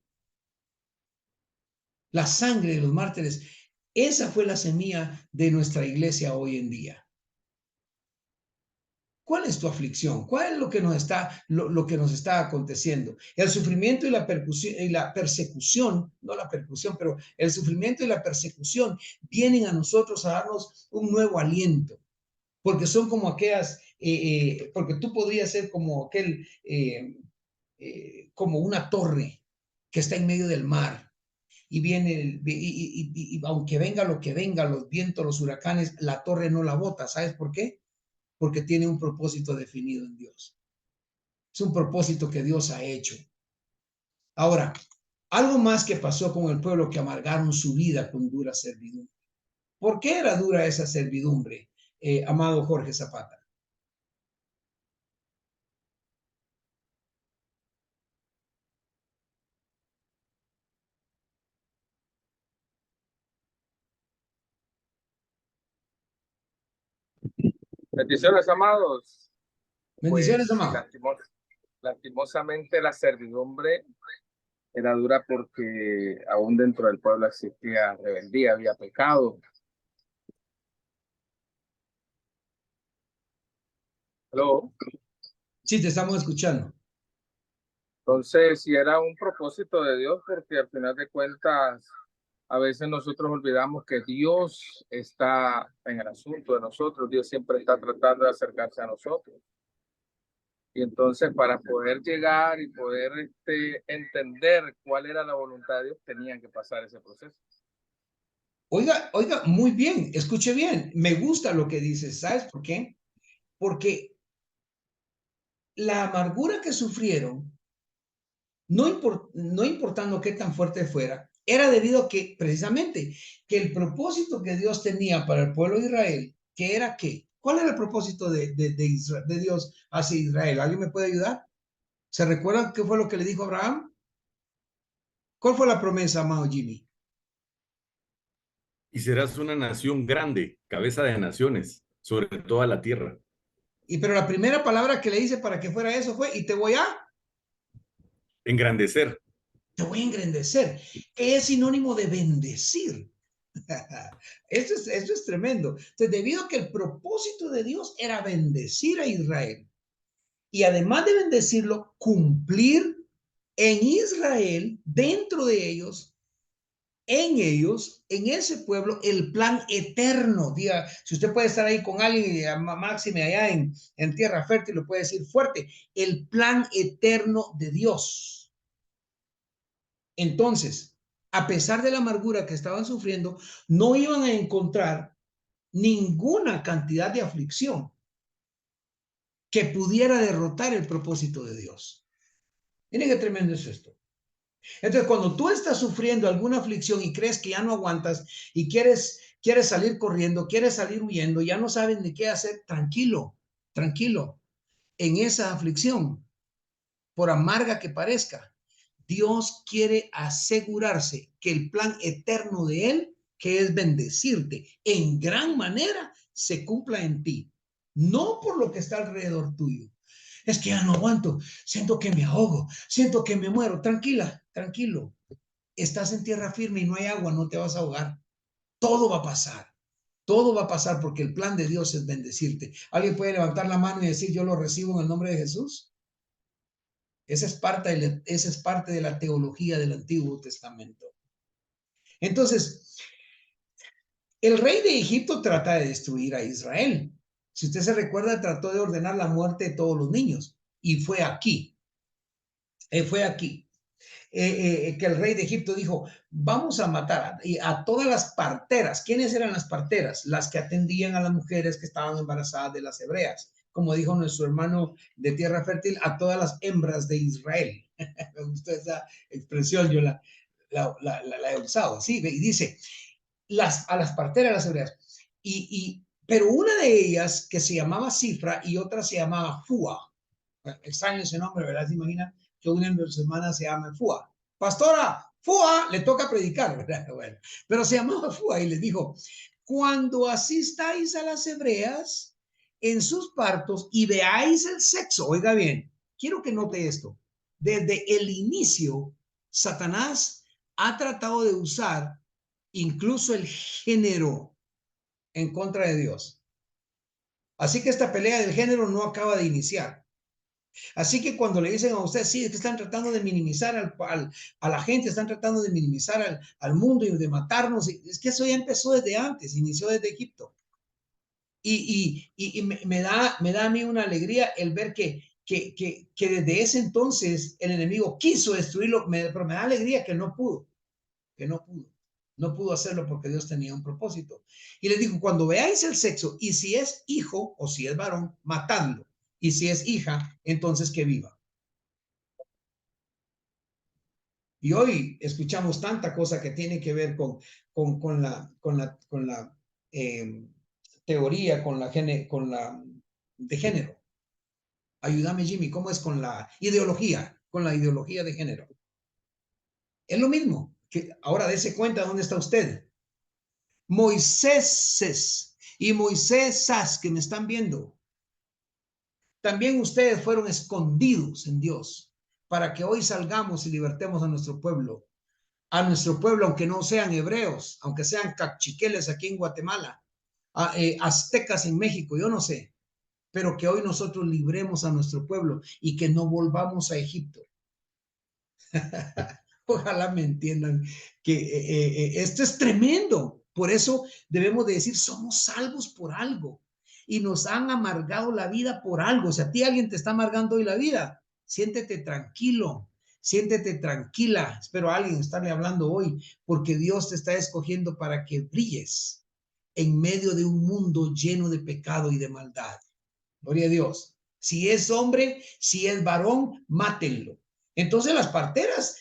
La sangre de los mártires, esa fue la semilla de nuestra iglesia hoy en día. ¿Cuál es tu aflicción? ¿Cuál es lo que nos está aconteciendo? El sufrimiento y la persecución, no la percusión, pero el sufrimiento y la persecución vienen a nosotros a darnos un nuevo aliento, porque son como aquellas, porque tú podrías ser como como una torre que está en medio del mar. Y viene, y aunque venga lo que venga, los vientos, los huracanes, la torre no la bota. ¿Sabes por qué? Porque tiene un propósito definido en Dios. Es un propósito que Dios ha hecho. Ahora, algo más que pasó con el pueblo que amargaron su vida con dura servidumbre. ¿Por qué era dura esa servidumbre, amado Jorge Zapata? Bendiciones, amados. Bendiciones, Pues, amado. lastimosamente la servidumbre era dura porque aún dentro del pueblo existía rebeldía, había pecado. ¿Aló? Sí, te estamos escuchando. Entonces, sí era un propósito de Dios porque al final de cuentas A veces nosotros olvidamos que Dios está en el asunto de nosotros. Dios siempre está tratando de acercarse a nosotros. Y entonces para poder llegar y poder entender cuál era la voluntad de Dios, tenían que pasar ese proceso. Oiga, muy bien, escuche bien. Me gusta lo que dices. ¿Sabes por qué? Porque la amargura que sufrieron, no importando qué tan fuerte fuera, era debido a que, precisamente, que el propósito que Dios tenía para el pueblo de Israel, que era ¿qué? ¿Cuál era el propósito de Dios hacia Israel? ¿Alguien me puede ayudar? ¿Se recuerdan qué fue lo que le dijo Abraham? ¿Cuál fue la promesa, amado Jimmy? Y serás una nación grande, cabeza de naciones, sobre toda la tierra. Pero la primera palabra que le hice para que fuera eso fue, y te voy a engrandecer. Te voy a engrandecer, que es sinónimo de bendecir. Esto es tremendo. Entonces, debido a que el propósito de Dios era bendecir a Israel, y además de bendecirlo, cumplir en Israel, dentro de ellos, en ese pueblo, el plan eterno. Diga, si usted puede estar ahí con alguien, máxime allá en tierra fértil, lo puede decir fuerte, el plan eterno de Dios. Entonces, a pesar de la amargura que estaban sufriendo, no iban a encontrar ninguna cantidad de aflicción que pudiera derrotar el propósito de Dios. Miren qué tremendo es esto. Entonces, cuando tú estás sufriendo alguna aflicción y crees que ya no aguantas y quieres salir corriendo, quieres salir huyendo, ya no sabes ni qué hacer, tranquilo, tranquilo. En esa aflicción, por amarga que parezca, Dios quiere asegurarse que el plan eterno de Él, que es bendecirte en gran manera, se cumpla en ti. No por lo que está alrededor tuyo. Es que ya no aguanto, siento que me ahogo, siento que me muero. Tranquila, tranquilo. Estás en tierra firme y no hay agua, no te vas a ahogar. Todo va a pasar. Todo va a pasar porque el plan de Dios es bendecirte. ¿Alguien puede levantar la mano y decir, yo lo recibo en el nombre de Jesús? Esa es parte de la teología del Antiguo Testamento. Entonces, el rey de Egipto trata de destruir a Israel. Si usted se recuerda, trató de ordenar la muerte de todos los niños. Y fue aquí. Que el rey de Egipto dijo, vamos a matar a todas las parteras. ¿Quiénes eran las parteras? Las que atendían a las mujeres que estaban embarazadas de las hebreas. Como dijo nuestro hermano de tierra fértil, a todas las hembras de Israel. Me gustó esa expresión, yo la he usado, ¿sí? Y dice, a las parteras, las hebreas. Pero una de ellas, que se llamaba Cifra y otra se llamaba Fua. Extraño ese nombre, ¿verdad? ¿Se imagina que una de sus hermanas se llama Fua? Pastora, Fua, le toca predicar, ¿verdad? Bueno, pero se llamaba Fua y les dijo, cuando asistáis a las hebreas en sus partos y veáis el sexo, oiga bien, quiero que note esto, desde el inicio, Satanás ha tratado de usar incluso el género en contra de Dios. Así que esta pelea del género no acaba de iniciar. Así que cuando le dicen a usted, sí, es que están tratando de minimizar a la gente, están tratando de minimizar al mundo y de matarnos, es que eso ya empezó desde antes, inició desde Egipto. Y me da a mí una alegría el ver que desde ese entonces el enemigo quiso destruirlo, pero me da alegría que no pudo. No pudo hacerlo porque Dios tenía un propósito. Y les dijo, cuando veáis el sexo, y si es hijo o si es varón, matadlo. Y si es hija, entonces que viva. Y hoy escuchamos tanta cosa que tiene que ver con la teoría, con la de género. Ayúdame, Jimmy, ¿cómo es con la ideología? Con la ideología de género. Es lo mismo. Que ahora dése cuenta dónde está usted. Moisés y Moisésas que me están viendo, también ustedes fueron escondidos en Dios para que hoy salgamos y libertemos a nuestro pueblo, aunque no sean hebreos, aunque sean cachiqueles aquí en Guatemala, aztecas en México, yo no sé, pero que hoy nosotros libremos a nuestro pueblo y que no volvamos a Egipto. Ojalá me entiendan que esto es tremendo. Por eso debemos de decir, somos salvos por algo y nos han amargado la vida por algo. Si a ti alguien te está amargando hoy la vida, siéntete tranquilo, siéntete tranquila. Espero a alguien estarle hablando hoy, porque Dios te está escogiendo para que brilles en medio de un mundo lleno de pecado y de maldad. Gloria a Dios. Si es hombre, si es varón, mátenlo. Entonces las parteras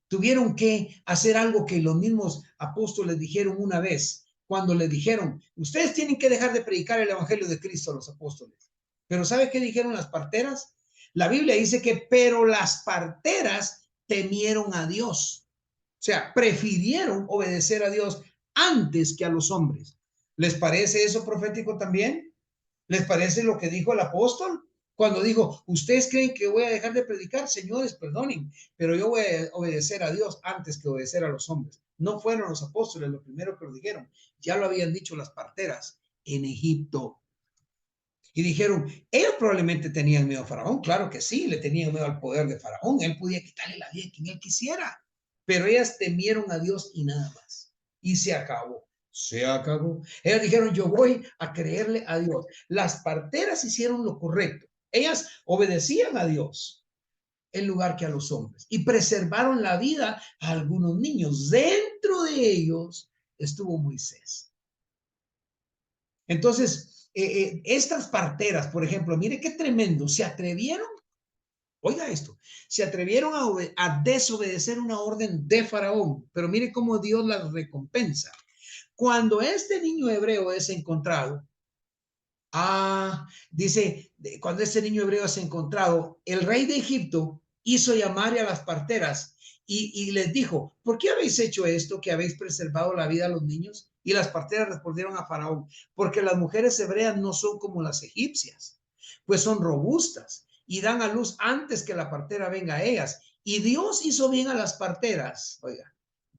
tuvieron que hacer algo que los mismos apóstoles dijeron una vez, cuando les dijeron, ustedes tienen que dejar de predicar el evangelio de Cristo a los apóstoles. Pero ¿sabe qué dijeron las parteras? La Biblia dice que, pero las parteras temieron a Dios. O sea, prefirieron obedecer a Dios antes que a los hombres. ¿Les parece eso profético también? ¿Les parece lo que dijo el apóstol? Cuando dijo, ¿ustedes creen que voy a dejar de predicar? Señores, perdonen, pero yo voy a obedecer a Dios antes que obedecer a los hombres. No fueron los apóstoles los primeros que lo dijeron. Ya lo habían dicho las parteras en Egipto. Y dijeron, ellos probablemente tenían miedo a Faraón. Claro que sí, le tenían miedo al poder de Faraón. Él podía quitarle la vida a quien él quisiera. Pero ellas temieron a Dios y nada más. Y se acabó. Se acabó. Ellas dijeron, yo voy a creerle a Dios. Las parteras hicieron lo correcto. Ellas obedecían a Dios en lugar que a los hombres y preservaron la vida a algunos niños. Dentro de ellos estuvo Moisés. Entonces, estas parteras, por ejemplo, mire qué tremendo, se atrevieron, oiga esto, se atrevieron a desobedecer una orden de Faraón, pero mire cómo Dios las recompensa. Cuando este niño hebreo es encontrado, dice, cuando este niño hebreo es encontrado, el rey de Egipto hizo llamar a las parteras y les dijo, ¿por qué habéis hecho esto, que habéis preservado la vida a los niños? Y las parteras respondieron a Faraón, porque las mujeres hebreas no son como las egipcias, pues son robustas y dan a luz antes que la partera venga a ellas. Y Dios hizo bien a las parteras, oiga,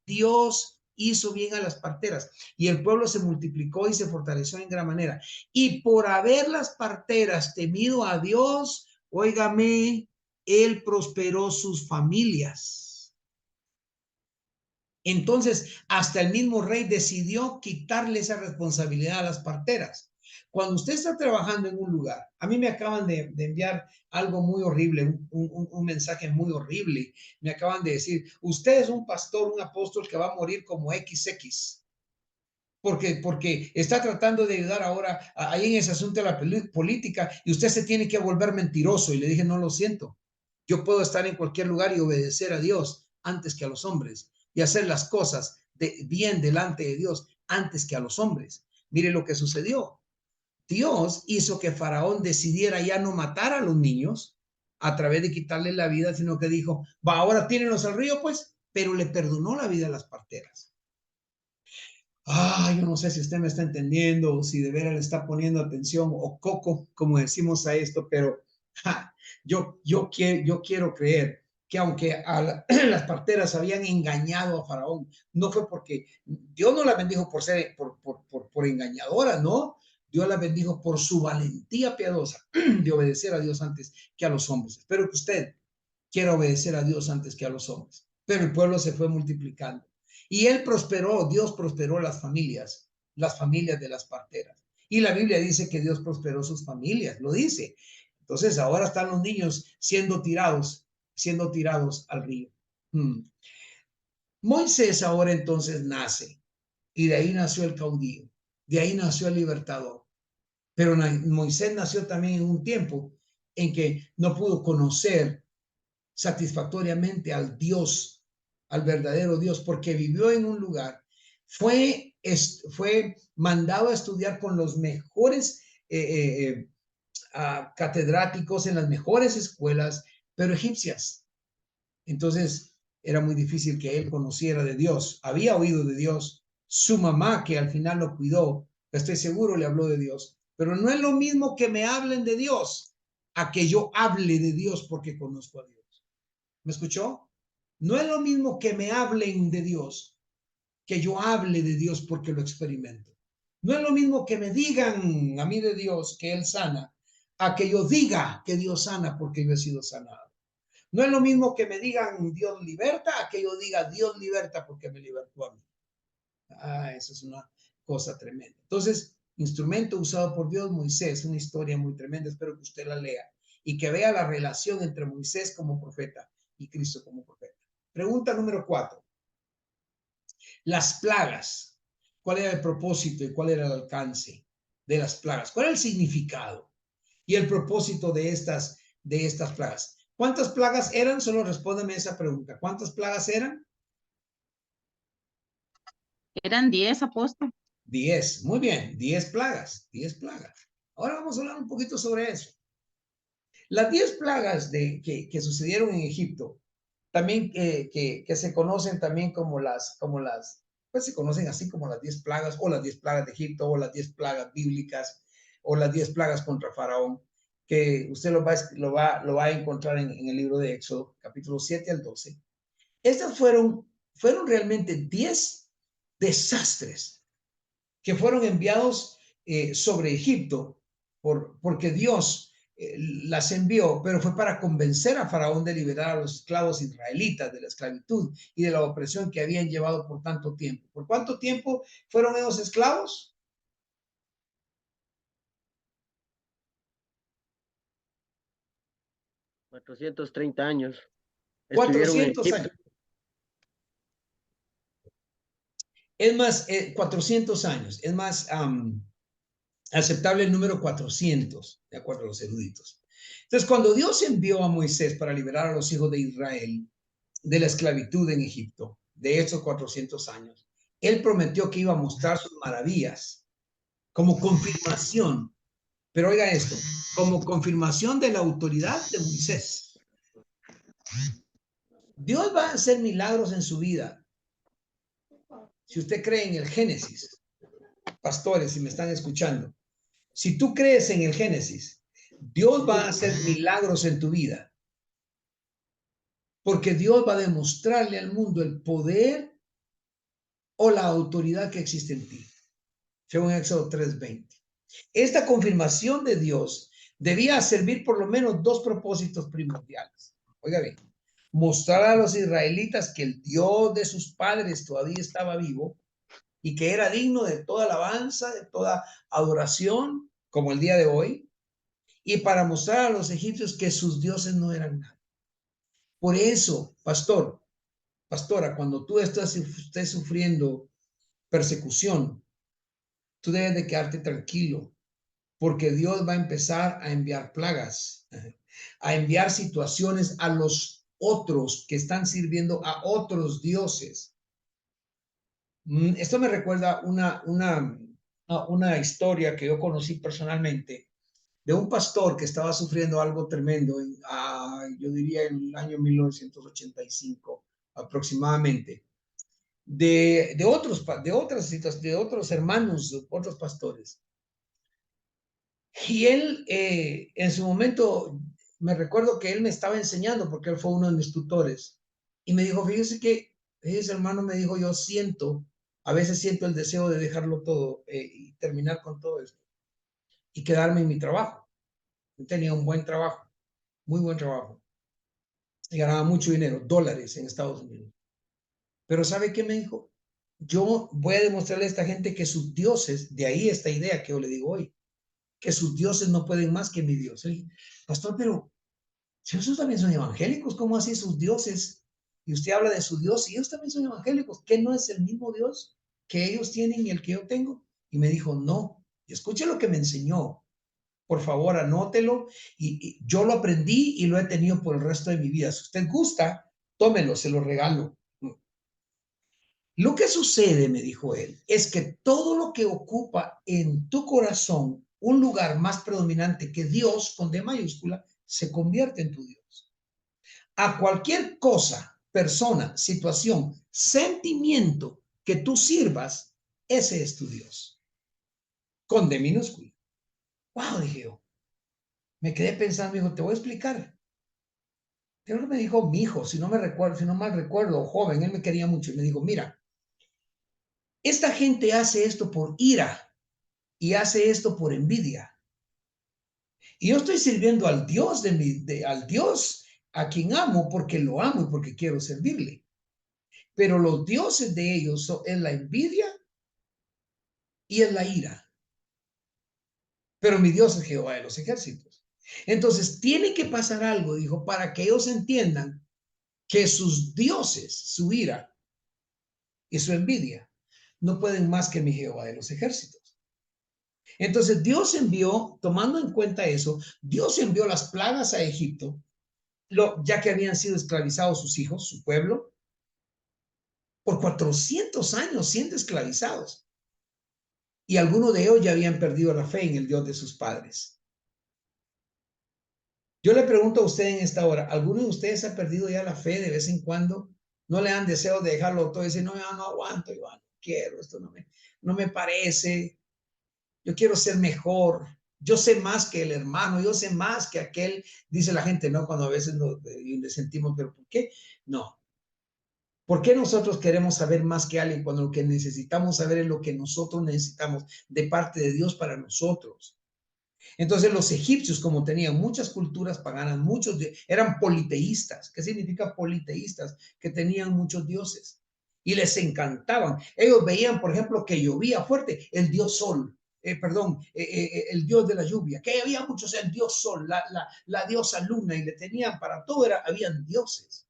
Dios hizo bien a las parteras y el pueblo se multiplicó y se fortaleció en gran manera. Y por haber las parteras temido a Dios, óigame, él prosperó sus familias. Entonces, hasta el mismo rey decidió quitarle esa responsabilidad a las parteras. Cuando usted está trabajando en un lugar, a mí me acaban de enviar algo muy horrible, un mensaje muy horrible. Me acaban de decir, usted es un pastor, un apóstol que va a morir como XX. Porque está tratando de ayudar ahora ahí en ese asunto de la política y usted se tiene que volver mentiroso. Y le dije, no, lo siento. Yo puedo estar en cualquier lugar y obedecer a Dios antes que a los hombres y hacer las cosas bien delante de Dios antes que a los hombres. Mire lo que sucedió. Dios hizo que Faraón decidiera ya no matar a los niños a través de quitarles la vida, sino que dijo, va, ahora tírenlos al río, pues, pero le perdonó la vida a las parteras. Yo no sé si usted me está entendiendo o si de veras le está poniendo atención o coco, como decimos a esto, pero yo quiero creer que aunque las parteras habían engañado a Faraón, no fue porque Dios no la bendijo por ser por engañadora, ¿no? Dios la bendijo por su valentía piadosa de obedecer a Dios antes que a los hombres. Espero que usted quiera obedecer a Dios antes que a los hombres. Pero el pueblo se fue multiplicando. Y él prosperó, Dios prosperó las familias de las parteras. Y la Biblia dice que Dios prosperó sus familias, lo dice. Entonces ahora están los niños siendo tirados al río. Moisés ahora entonces nace y de ahí nació el caudillo, de ahí nació el libertador. Pero Moisés nació también en un tiempo en que no pudo conocer satisfactoriamente al Dios, al verdadero Dios, porque vivió en un lugar, fue mandado a estudiar con los mejores catedráticos en las mejores escuelas, pero egipcias. Entonces era muy difícil que él conociera de Dios. Había oído de Dios. Su mamá, que al final lo cuidó, estoy seguro le habló de Dios. Pero no es lo mismo que me hablen de Dios a que yo hable de Dios porque conozco a Dios. ¿Me escuchó? No es lo mismo que me hablen de Dios que yo hable de Dios porque lo experimento. No es lo mismo que me digan a mí de Dios que Él sana, a que yo diga que Dios sana porque yo he sido sanado. No es lo mismo que me digan Dios liberta a que yo diga Dios liberta porque me libertó a mí. Eso es una cosa tremenda. Entonces, instrumento usado por Dios, Moisés, una historia muy tremenda. Espero que usted la lea y que vea la relación entre Moisés como profeta y Cristo como profeta. Pregunta número 4. Las plagas. ¿Cuál era el propósito y cuál era el alcance de las plagas? ¿Cuál era el significado y el propósito de estas plagas? ¿Cuántas plagas eran? Solo respóndeme esa pregunta. ¿Cuántas plagas eran? Eran 10, apóstol. 10. Muy bien, 10 plagas. 10 plagas. Ahora vamos a hablar un poquito sobre eso. Las 10 plagas que sucedieron en Egipto, también que se conocen también pues se conocen así como las 10 plagas, o las 10 plagas de Egipto, o las 10 plagas bíblicas, o las 10 plagas contra Faraón, que usted lo va a encontrar en el libro de Éxodo, capítulo 7 al 12. Estas fueron realmente 10 desastres que fueron enviados sobre Egipto porque Dios las envió, pero fue para convencer a Faraón de liberar a los esclavos israelitas de la esclavitud y de la opresión que habían llevado por tanto tiempo. ¿Por cuánto tiempo fueron esos esclavos? $430. 400 años. Es más, 400 años. Es más aceptable el número 400, de acuerdo a los eruditos. Entonces, cuando Dios envió a Moisés para liberar a los hijos de Israel de la esclavitud en Egipto, de esos 400 años, Él prometió que iba a mostrar sus maravillas como confirmación. Pero oiga esto, como confirmación de la autoridad de Moisés. Dios va a hacer milagros en su vida. Si usted cree en el Génesis, pastores, si me están escuchando, si tú crees en el Génesis, Dios va a hacer milagros en tu vida. Porque Dios va a demostrarle al mundo el poder o la autoridad que existe en ti. Según Éxodo 3:20. Esta confirmación de Dios debía servir por lo menos 2 propósitos primordiales. Oiga bien, mostrar a los israelitas que el Dios de sus padres todavía estaba vivo y que era digno de toda alabanza, de toda adoración, como el día de hoy, y para mostrar a los egipcios que sus dioses no eran nada. Por eso, pastora, cuando tú estés sufriendo persecución, tú debes de quedarte tranquilo, porque Dios va a empezar a enviar plagas, a enviar situaciones a los otros que están sirviendo a otros dioses. Esto me recuerda una historia que yo conocí personalmente de un pastor que estaba sufriendo algo tremendo, yo diría en el año 1985 aproximadamente, de otros hermanos, otros pastores. Y él, en su momento, me recuerdo que él me estaba enseñando, porque él fue uno de mis tutores, y me dijo, fíjese, hermano, me dijo, a veces siento el deseo de dejarlo todo y terminar con todo esto y quedarme en mi trabajo. Yo tenía un buen trabajo, muy buen trabajo, y ganaba mucho dinero, dólares en Estados Unidos. Pero ¿sabe qué me dijo? Yo voy a demostrarle a esta gente que sus dioses, de ahí esta idea que yo le digo hoy, que sus dioses no pueden más que mi Dios. Pastor, pero si ustedes también son evangélicos, ¿cómo así sus dioses? Y usted habla de su Dios y ellos también son evangélicos. ¿Qué no es el mismo Dios que ellos tienen y el que yo tengo? Y me dijo, no. Y escuche lo que me enseñó. Por favor, anótelo. Y yo lo aprendí y lo he tenido por el resto de mi vida. Si usted gusta, tómelo, se lo regalo. Lo que sucede, me dijo él, es que todo lo que ocupa en tu corazón un lugar más predominante que Dios, con D mayúscula, se convierte en tu Dios. A cualquier cosa, persona, situación, sentimiento que tú sirvas, ese es tu Dios. Con D minúscula. Wow, dije yo. Me quedé pensando, me dijo, te voy a explicar. Creo que me dijo mi hijo, si no mal recuerdo, joven, él me quería mucho, y me dijo, mira, esta gente hace esto por ira y hace esto por envidia. Y yo estoy sirviendo al Dios al Dios a quien amo porque lo amo y porque quiero servirle. Pero los dioses de ellos es la envidia y es la ira. Pero mi Dios es Jehová de los ejércitos. Entonces tiene que pasar algo, dijo, para que ellos entiendan que sus dioses, su ira y su envidia, no pueden más que mi Jehová de los ejércitos. Entonces Dios envió, tomando en cuenta eso, Dios envió las plagas a Egipto, ya que habían sido esclavizados sus hijos, su pueblo, por 400 años siendo esclavizados. Y algunos de ellos ya habían perdido la fe en el Dios de sus padres. Yo le pregunto a usted en esta hora, ¿alguno de ustedes ha perdido ya la fe de vez en cuando? ¿No le dan deseo de dejarlo todo y decir, no, ya no aguanto, yo no quiero, esto no me parece, yo quiero ser mejor, yo sé más que el hermano, yo sé más que aquel, dice la gente, ¿no? Cuando a veces nos sentimos, ¿pero por qué? No. ¿Por qué nosotros queremos saber más que alguien cuando lo que necesitamos saber es lo que nosotros necesitamos de parte de Dios para nosotros? Entonces los egipcios, como tenían muchas culturas paganas, eran politeístas. ¿Qué significa politeístas? Que tenían muchos dioses y les encantaban. Ellos veían, por ejemplo, que llovía fuerte, el dios sol, el dios de la lluvia, que había muchos, el dios sol, la diosa luna, y le tenían para todo, habían dioses.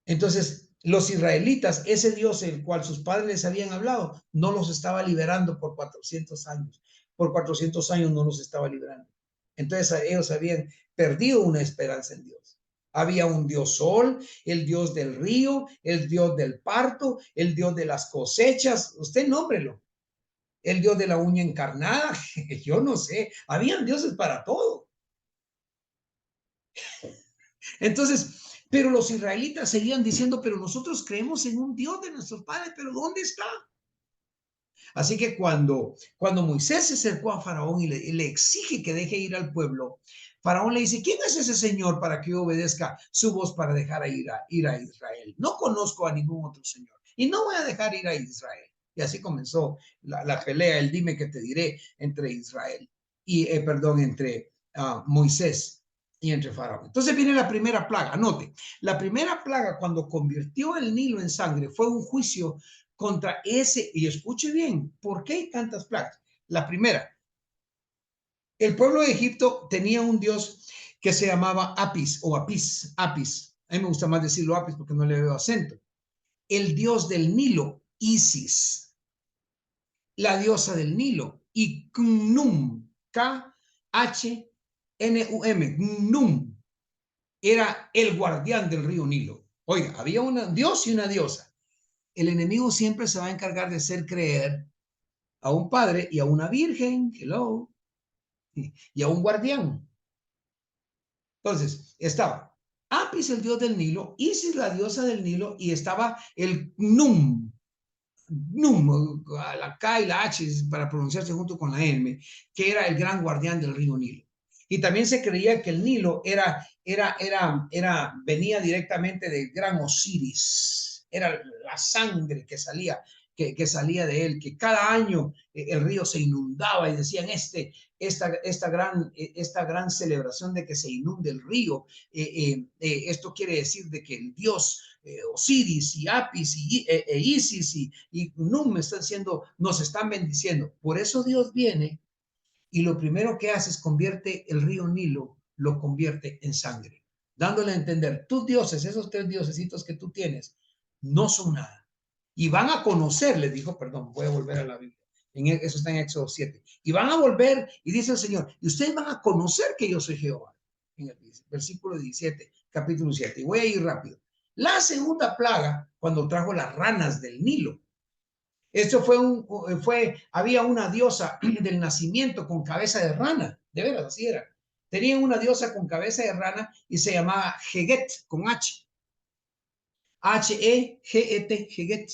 Entonces, los israelitas, ese Dios el cual sus padres les habían hablado, no los estaba liberando por 400 años. Por 400 años no los estaba liberando. Entonces, ellos habían perdido una esperanza en Dios. Había un Dios sol, el Dios del río, el Dios del parto, el Dios de las cosechas. Usted nómbrelo. El Dios de la uña encarnada. Yo no sé. Habían dioses para todo. Entonces, pero los israelitas seguían diciendo, pero nosotros creemos en un Dios de nuestros padres, pero ¿dónde está? Así que cuando Moisés se acercó a Faraón y le exige que deje ir al pueblo, Faraón le dice, ¿quién es ese señor para que yo obedezca su voz para dejar ir a Israel? No conozco a ningún otro señor y no voy a dejar ir a Israel. Y así comenzó la pelea, el dime que te diré entre Israel y, entre Moisés y entre Faraón. Entonces viene la primera plaga. Anote, la primera plaga cuando convirtió el Nilo en sangre fue un juicio contra ese, y escuche bien, ¿por qué hay tantas plagas? La primera, el pueblo de Egipto tenía un dios que se llamaba Apis o Apis. A mí me gusta más decirlo Apis porque no le veo acento. El dios del Nilo, Isis. La diosa del Nilo, y Khnum, K-H-N-U-M, Khnum, era el guardián del río Nilo. Oiga, había un dios y una diosa. El enemigo siempre se va a encargar de hacer creer a un padre y a una virgen, hello, y a un guardián. Entonces, estaba Apis, el dios del Nilo, Isis, la diosa del Nilo, y estaba el Khnum, la K y la H para pronunciarse junto con la M, que era el gran guardián del río Nilo. Y también se creía que el Nilo venía directamente del gran Osiris, era la sangre que salía de él, que cada año el río se inundaba y decían esta gran celebración de que se inunde el río, esto quiere decir de que el dios Osiris y Apis e Isis y Num nos están bendiciendo. Por eso Dios viene y lo primero que hace es convierte el río Nilo, lo convierte en sangre, dándole a entender, tus dioses, esos 3 diosesitos que tú tienes, no son nada. Y van a conocer, les dijo, perdón, voy a volver a la Biblia. Eso está en Éxodo 7. Y van a volver, y dice el Señor, y ustedes van a conocer que yo soy Jehová. En el versículo 17, capítulo 7. Y voy a ir rápido. La segunda plaga, cuando trajo las ranas del Nilo. Esto había una diosa del nacimiento con cabeza de rana, de veras, así era. Tenían una diosa con cabeza de rana y se llamaba Heget, con H. H-E-G-E-T, Heget.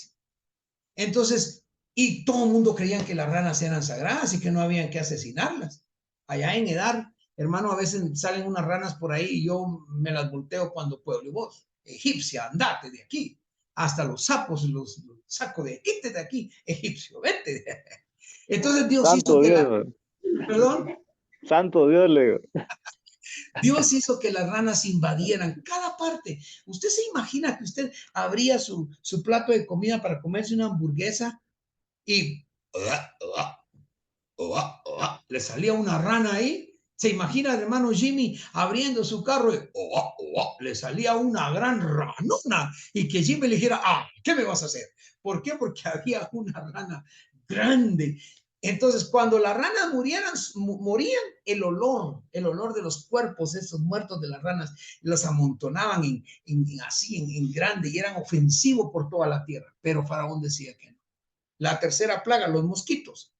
Entonces, y todo el mundo creían que las ranas eran sagradas y que no habían que asesinarlas. Allá en Edar, hermano, a veces salen unas ranas por ahí y yo me las volteo cuando puedo. Y vos, egipcia, andate de aquí. Hasta los sapos los saco de quítate de aquí, egipcio, vete. Entonces Dios Santo hizo que Dios. ¿Perdón? Santo Dios, le digo. Dios hizo que las ranas invadieran cada parte. ¿Usted se imagina que usted abría su plato de comida para comerse una hamburguesa y le salía una rana ahí? ¿Se imagina el hermano Jimmy abriendo su carro y le salía una gran ranona y que Jimmy le dijera, ¿qué me vas a hacer? ¿Por qué? Porque había una rana grande. Entonces, cuando las ranas morían, el olor de los cuerpos, esos muertos de las ranas, los amontonaban así en grande y eran ofensivos por toda la tierra. Pero Faraón decía que no. La tercera plaga, los mosquitos.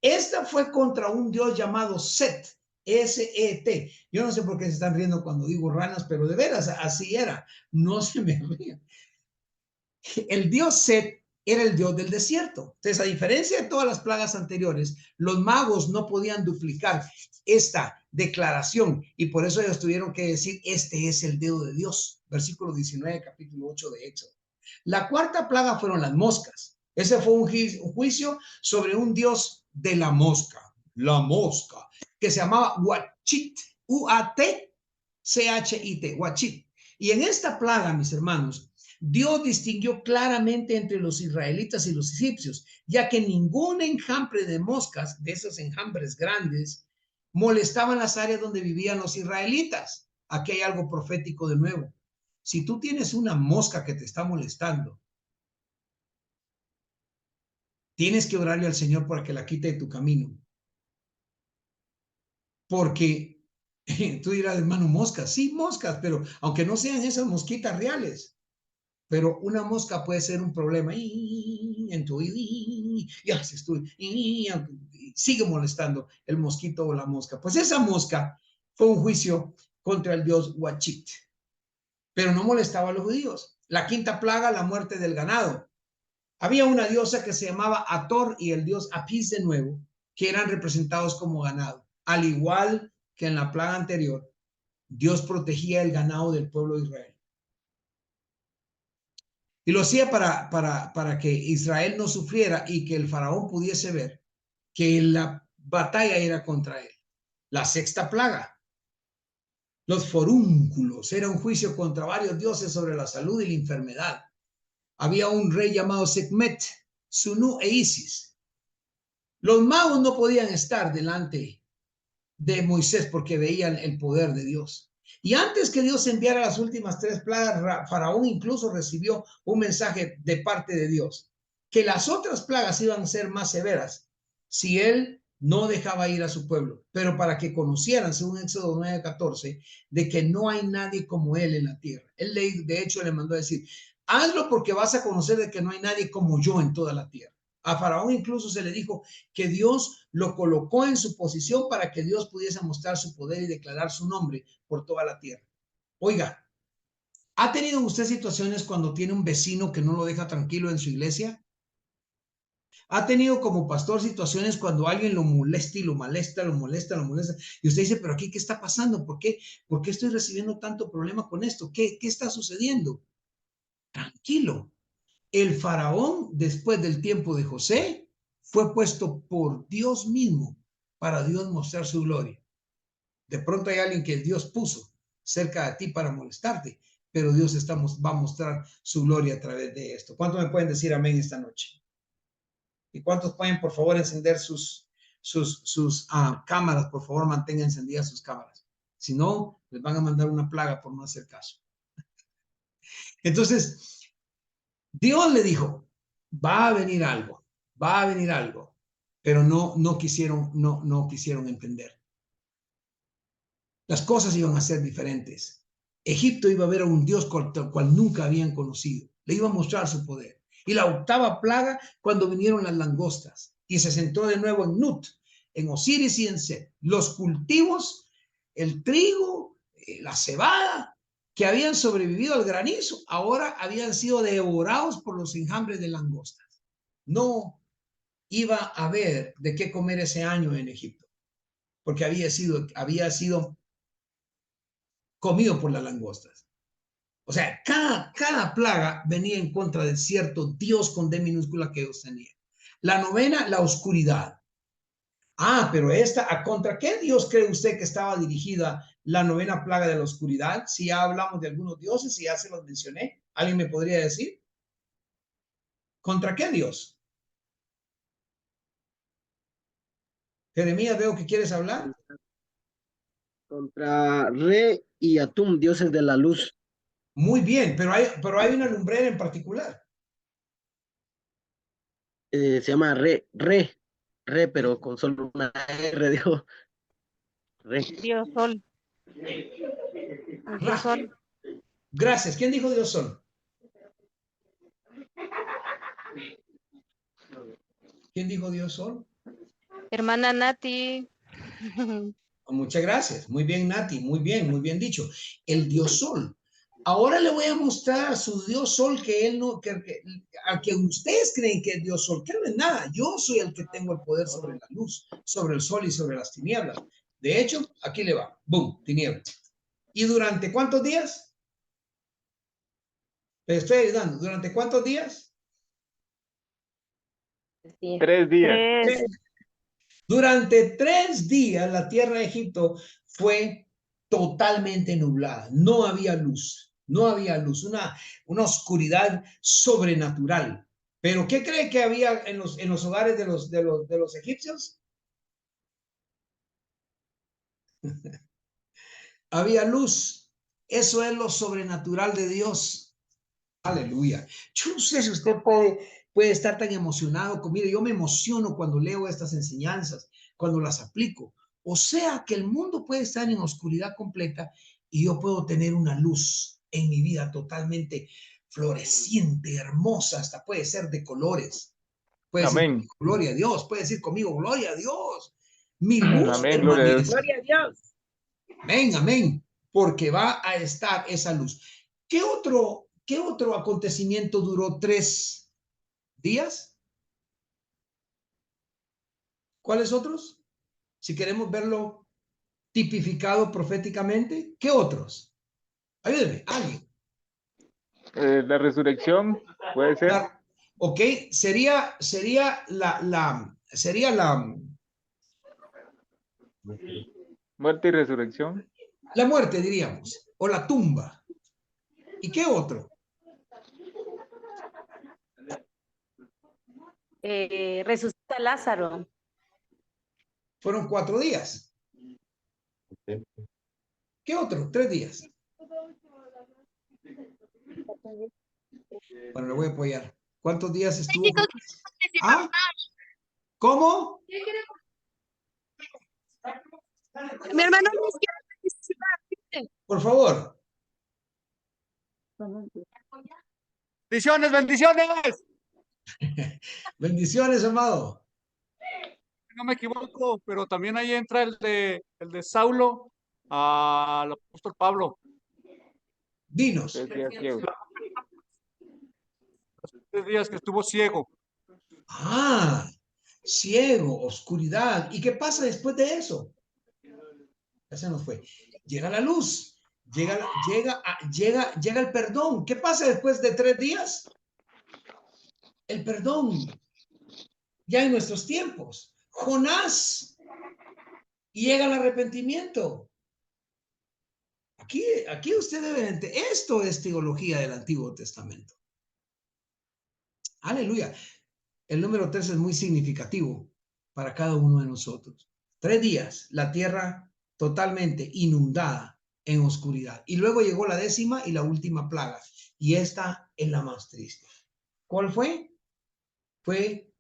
Esta fue contra un dios llamado Set, S-E-T. Yo no sé por qué se están riendo cuando digo ranas, pero de veras así era. No se me rían. El dios Set era el dios del desierto. Entonces, a diferencia de todas las plagas anteriores, los magos no podían duplicar esta declaración y por eso ellos tuvieron que decir, este es el dedo de Dios. Versículo 19, capítulo 8 de Éxodo. La cuarta plaga fueron las moscas. Ese fue un juicio sobre un dios de la mosca, que se llamaba Huachit, U-A-T-C-H-I-T, Huachit. Y en esta plaga, mis hermanos, Dios distinguió claramente entre los israelitas y los egipcios, ya que ningún enjambre de moscas, de esos enjambres grandes, molestaban las áreas donde vivían los israelitas. Aquí hay algo profético de nuevo. Si tú tienes una mosca que te está molestando, tienes que orarle al Señor para que la quite de tu camino. Porque tú dirás, hermano, moscas. Sí, moscas, pero aunque no sean esas mosquitas reales. Pero una mosca puede ser un problema. En tu ya se sigue molestando el mosquito o la mosca. Pues esa mosca fue un juicio contra el dios Huachit. Pero no molestaba a los judíos. La quinta plaga, la muerte del ganado. Había una diosa que se llamaba Ator y el dios Apis de nuevo, que eran representados como ganado. Al igual que en la plaga anterior, Dios protegía el ganado del pueblo de Israel. Y lo hacía para que Israel no sufriera y que el faraón pudiese ver que la batalla era contra él. La sexta plaga, los forúnculos, era un juicio contra varios dioses sobre la salud y la enfermedad. Había un rey llamado Sekhmet, Sunu e Isis. Los magos no podían estar delante de Moisés porque veían el poder de Dios. Y antes que Dios enviara las últimas tres plagas, Faraón incluso recibió un mensaje de parte de Dios, que las otras plagas iban a ser más severas si él no dejaba ir a su pueblo, pero para que conocieran, según Éxodo 9:14, de que no hay nadie como él en la tierra. Él de hecho le mandó a decir, hazlo porque vas a conocer de que no hay nadie como yo en toda la tierra. A Faraón incluso se le dijo que Dios lo colocó en su posición para que Dios pudiese mostrar su poder y declarar su nombre por toda la tierra. Oiga, ¿ha tenido usted situaciones cuando tiene un vecino que no lo deja tranquilo en su iglesia? ¿Ha tenido como pastor situaciones cuando alguien lo molesta y lo molesta? Y usted dice, pero aquí, ¿qué está pasando? ¿Por qué estoy recibiendo tanto problema con esto? ¿Qué está sucediendo? Tranquilo. El faraón, después del tiempo de José, fue puesto por Dios mismo para Dios mostrar su gloria. De pronto hay alguien que Dios puso cerca de ti para molestarte, pero Dios va a mostrar su gloria a través de esto. ¿Cuántos me pueden decir amén esta noche? ¿Y cuántos pueden, por favor, encender sus cámaras? Por favor, mantengan encendidas sus cámaras. Si no, les van a mandar una plaga por no hacer caso. Entonces, Dios le dijo, va a venir algo, pero no quisieron entender. Las cosas iban a ser diferentes. Egipto iba a ver a un Dios cual nunca habían conocido. Le iba a mostrar su poder. Y la octava plaga, cuando vinieron las langostas, y se centró de nuevo en Nut, en Osiris y en Set. Los cultivos, el trigo, la cebada, que habían sobrevivido al granizo, ahora habían sido devorados por los enjambres de langostas. No iba a haber de qué comer ese año en Egipto, porque había sido comido por las langostas. O sea, cada plaga venía en contra de cierto Dios con D minúscula que ellos tenían. La novena, la oscuridad. Pero ¿contra qué Dios cree usted que estaba dirigida la novena plaga de la oscuridad? Si ya hablamos de algunos dioses, si ya se los mencioné, ¿alguien me podría decir? ¿Contra qué Dios? Jeremías, veo que quieres hablar. Contra Re y Atum, dioses de la luz. Muy bien, pero hay una lumbrera en particular. Se llama Re, pero con solo una R, dijo. Re. Dios Sol. Dios Sol. Gracias. ¿Quién dijo Dios Sol? ¿Quién dijo Dios Sol? Hermana Nati. Muchas gracias. Muy bien, Nati. Muy bien dicho. El Dios Sol. Ahora le voy a mostrar a su Dios Sol que él no, al que ustedes creen que es Dios Sol, que no es nada. Yo soy el que tengo el poder sobre la luz, sobre el sol y sobre las tinieblas. De hecho, aquí le va. Boom, tinieblas. ¿Y durante cuántos días? Le estoy ayudando. ¿Durante cuántos días? 3 días. Durante 3 días la tierra de Egipto fue totalmente nublada. No había luz. No había luz. Una oscuridad sobrenatural. ¿Pero qué cree que había en los hogares de los egipcios? Había luz. Eso es lo sobrenatural de Dios. Aleluya. Yo no sé si usted puede estar tan emocionado conmigo. Yo me emociono cuando leo estas enseñanzas, cuando las aplico. O sea que el mundo puede estar en oscuridad completa y yo puedo tener una luz en mi vida totalmente floreciente, hermosa, hasta puede ser de colores. Puede decir, Amén. gloria a Dios. Puede decir conmigo, gloria a Dios. Mi luz Amén, gloria a Dios. permanece. Gloria a Dios. Amén, amén. Porque va a estar esa luz. ¿Qué otro acontecimiento duró 3 días? ¿Cuáles otros? Si queremos verlo tipificado proféticamente, ¿qué otros? Ayúdeme, alguien. La resurrección, puede ser. Ok, sería la Muerte y resurrección. La muerte, diríamos, o la tumba. ¿Y qué otro? Resucita Lázaro. Fueron 4 días. ¿Qué otro? 3 días. Bueno, le voy a apoyar. ¿Cuántos días estuvo? ¿Ah? ¿Cómo? Mi hermano no quiere participar. Por favor. Bendiciones, bendiciones. Bendiciones, amado. No me equivoco, pero también ahí entra el de Saulo al apóstol Pablo. Dinos. 3 días ciego. 3 días que estuvo ciego. Ah, ciego, oscuridad. ¿Y qué pasa después de eso? Ya se nos fue. Llega la luz, llega el perdón. ¿Qué pasa después de 3 días? El perdón. Ya en nuestros tiempos. Jonás. Y llega el arrepentimiento. Aquí usted debe entender. Esto es teología del Antiguo Testamento. Aleluya. El número 3 es muy significativo para cada uno de nosotros. 3 días, la tierra totalmente inundada en oscuridad. Y luego llegó la 10ª y la última plaga. Y esta es la más triste. ¿Cuál fue? Fue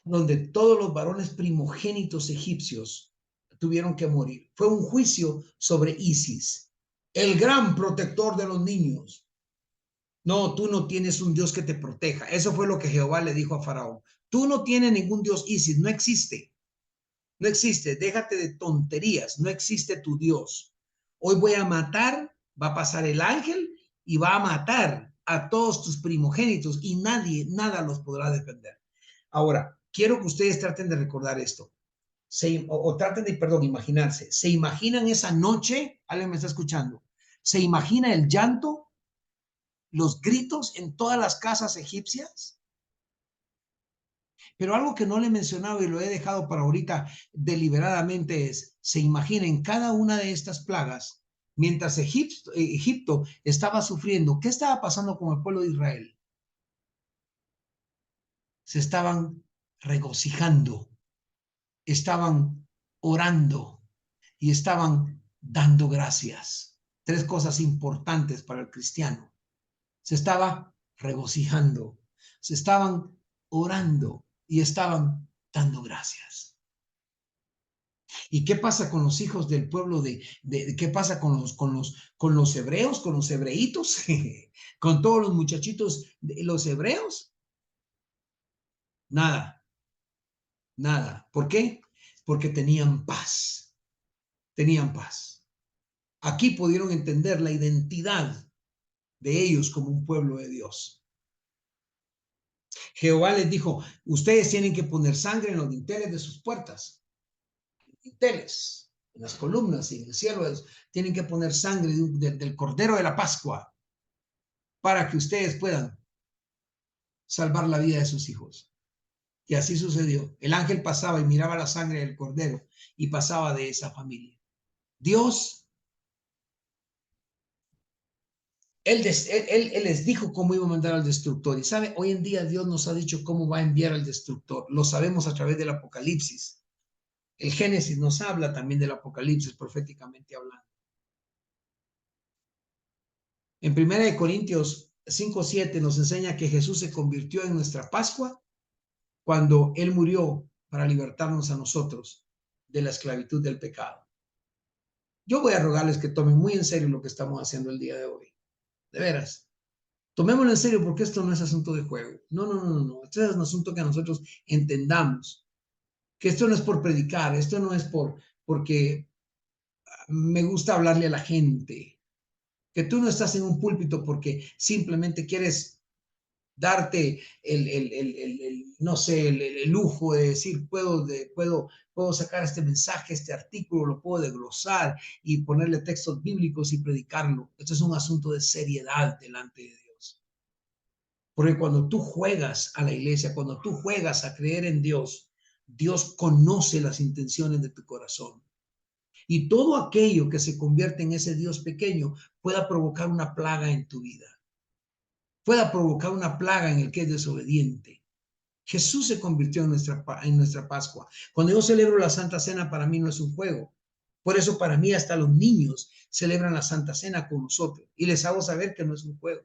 donde todos los varones primogénitos egipcios tuvieron que morir. Fue un juicio sobre Isis, el gran protector de los niños. No, tú no tienes un Dios que te proteja. Eso fue lo que Jehová le dijo a Faraón. Tú no tienes ningún Dios Isis, no existe. No existe, déjate de tonterías, no existe tu Dios. Hoy voy a matar, va a pasar el ángel y va a matar a todos tus primogénitos y nada los podrá defender. Ahora, quiero que ustedes traten de recordar esto. Traten de, imaginarse. ¿Se imaginan esa noche? ¿Alguien me está escuchando? ¿Se imagina el llanto? ¿Los gritos en todas las casas egipcias? Pero algo que no le he mencionado y lo he dejado para ahorita deliberadamente es, se imaginen cada una de estas plagas, mientras Egipto estaba sufriendo, ¿qué estaba pasando con el pueblo de Israel? Se estaban regocijando, estaban orando y estaban dando gracias. Tres cosas importantes para el cristiano. Se estaba regocijando, se estaban orando y estaban dando gracias. ¿Y qué pasa con los hijos del pueblo qué pasa con los hebreos, con los hebreitos, con todos los muchachitos de los hebreos? Nada, nada. ¿Por qué? Porque tenían paz, tenían paz. Aquí pudieron entender la identidad de ellos como un pueblo de Dios. Jehová les dijo, ustedes tienen que poner sangre en los dinteles de sus puertas. Dinteles, en las columnas y en el cielo, tienen que poner sangre del Cordero de la Pascua para que ustedes puedan salvar la vida de sus hijos. Y así sucedió. El ángel pasaba y miraba la sangre del Cordero y pasaba de esa familia. Dios, él les dijo cómo iba a mandar al destructor. Y sabe, hoy en día Dios nos ha dicho cómo va a enviar al destructor. Lo sabemos a través del Apocalipsis. El Génesis nos habla también del Apocalipsis, proféticamente hablando. En 1 Corintios 5:7 nos enseña que Jesús se convirtió en nuestra Pascua cuando Él murió para libertarnos a nosotros de la esclavitud del pecado. Yo voy a rogarles que tomen muy en serio lo que estamos haciendo el día de hoy. De veras. Tomémoslo en serio porque esto no es asunto de juego. No. Esto es un asunto que nosotros entendamos. Que esto no es por predicar, esto no es porque me gusta hablarle a la gente. Que tú no estás en un púlpito porque simplemente quieres darte no sé, el lujo de decir, puedo sacar este mensaje, este artículo, lo puedo desglosar y ponerle textos bíblicos y predicarlo. Esto es un asunto de seriedad delante de Dios. Porque cuando tú juegas a la iglesia, cuando tú juegas a creer en Dios, Dios conoce las intenciones de tu corazón. Y todo aquello que se convierte en ese Dios pequeño pueda provocar una plaga en tu vida. Pueda provocar una plaga en el que es desobediente. Jesús se convirtió en nuestra Pascua. Cuando yo celebro la Santa Cena, para mí no es un juego. Por eso para mí hasta los niños celebran la Santa Cena con nosotros. Y les hago saber que no es un juego.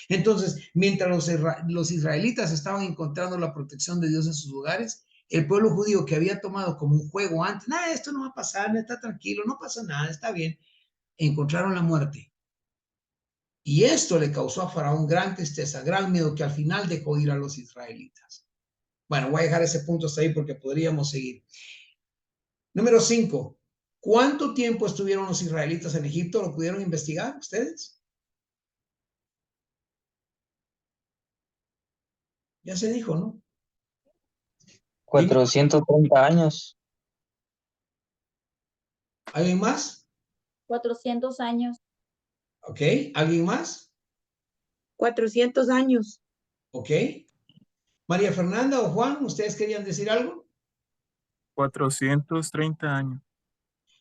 Entonces, mientras los israelitas estaban encontrando la protección de Dios en sus hogares, el pueblo judío que había tomado como un juego antes, nada, esto no va a pasar, está tranquilo, no pasa nada, está bien, encontraron la muerte. Y esto le causó a Faraón gran tristeza, gran miedo, que al final dejó ir a los israelitas. Bueno, voy a dejar ese punto hasta ahí porque podríamos seguir. Número 5. ¿Cuánto tiempo estuvieron los israelitas en Egipto? ¿Lo pudieron investigar ustedes? Ya se dijo, ¿no? 430 años. ¿Alguien más? 400 años. Ok. ¿Alguien más? 400 años. Ok. María Fernanda o Juan, ¿ustedes querían decir algo? 430 años.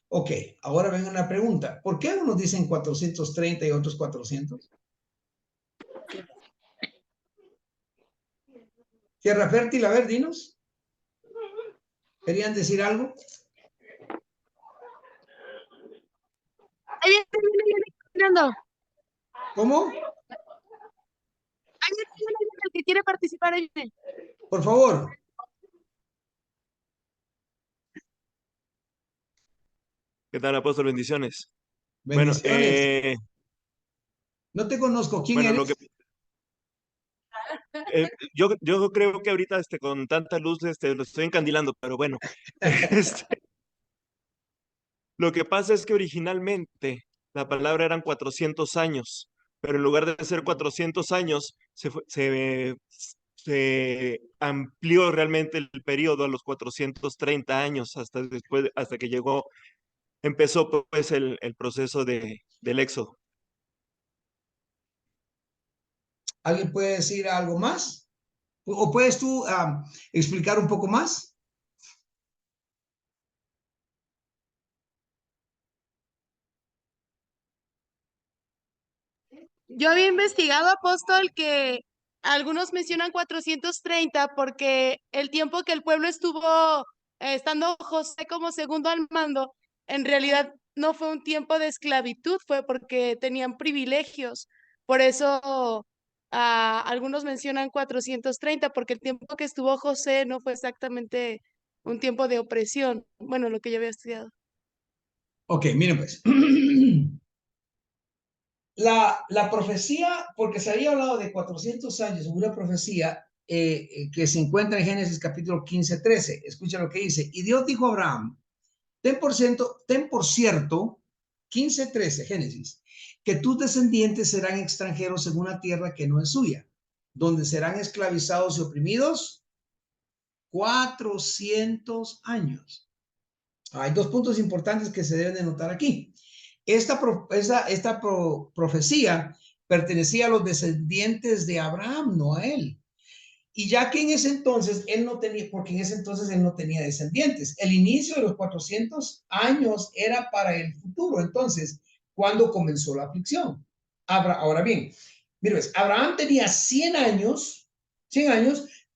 Ok, ahora venga una pregunta. ¿Por qué unos dicen 430 y otros 400? Tierra Fértil, a ver, dinos. ¿Querían decir algo? Ahí viene. ¿Cómo? Ahí viene el que quiere participar. Ahí viene. Por favor. ¿Qué tal, apóstol? Bendiciones. Bendiciones. Bueno, no te conozco. ¿Quién bueno, eres? Yo creo que ahorita con tanta luz lo estoy encandilando, pero bueno. Lo que pasa es que originalmente la palabra eran 400 años, pero en lugar de ser 400 años, se amplió realmente el periodo a los 430 años, hasta que empezó pues el proceso del éxodo. ¿Alguien puede decir algo más? ¿O puedes tú explicar un poco más? Yo había investigado, apóstol, que algunos mencionan 430 porque el tiempo que el pueblo estuvo estando José como segundo al mando, en realidad no fue un tiempo de esclavitud, fue porque tenían privilegios. Por eso algunos mencionan 430 porque el tiempo que estuvo José no fue exactamente un tiempo de opresión. Bueno, lo que yo había estudiado. Ok, miren pues. La profecía, porque se había hablado de 400 años, una profecía que se encuentra en Génesis capítulo 15, 13. Escucha lo que dice. Y Dios dijo a Abraham, ten por cierto, 15, 13, Génesis, que tus descendientes serán extranjeros en una tierra que no es suya, donde serán esclavizados y oprimidos 400 años. Hay dos puntos importantes que se deben de notar aquí. Esta profecía pertenecía a los descendientes de Abraham, no a él. Y ya que en ese entonces él no tenía, porque en ese entonces él no tenía descendientes. El inicio de los 400 años era para el futuro. Entonces, ¿cuándo comenzó la aflicción? Ahora bien, mira, Abraham tenía 100 años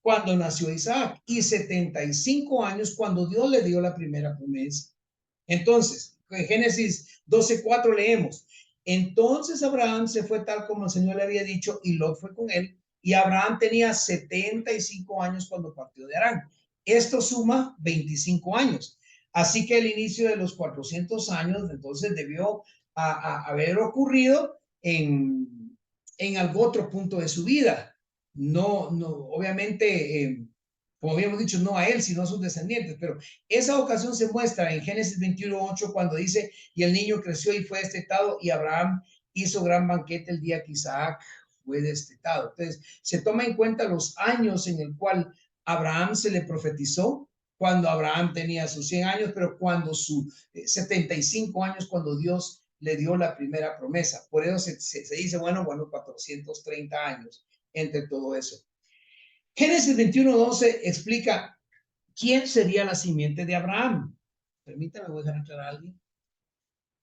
cuando nació Isaac y 75 años cuando Dios le dio la primera promesa. Entonces, en Génesis 12:4 leemos, entonces Abraham se fue tal como el Señor le había dicho y Lot fue con él. Y Abraham tenía 75 años cuando partió de Harán. Esto suma 25 años. Así que el inicio de los 400 años entonces debió haber ocurrido en algún otro punto de su vida. No, obviamente, como habíamos dicho, no a él, sino a sus descendientes. Pero esa ocasión se muestra en Génesis 21:8 cuando dice, y el niño creció y fue destetado y Abraham hizo gran banquete el día que Isaac fue destetado. Entonces, se toma en cuenta los años en el cual Abraham se le profetizó, cuando Abraham tenía sus 100 años, pero cuando sus 75 años, cuando Dios le dio la primera promesa. Por eso se dice, bueno, 430 años entre todo eso. Génesis 21:12 explica quién sería la simiente de Abraham. Permítame, voy a dejar entrar a alguien.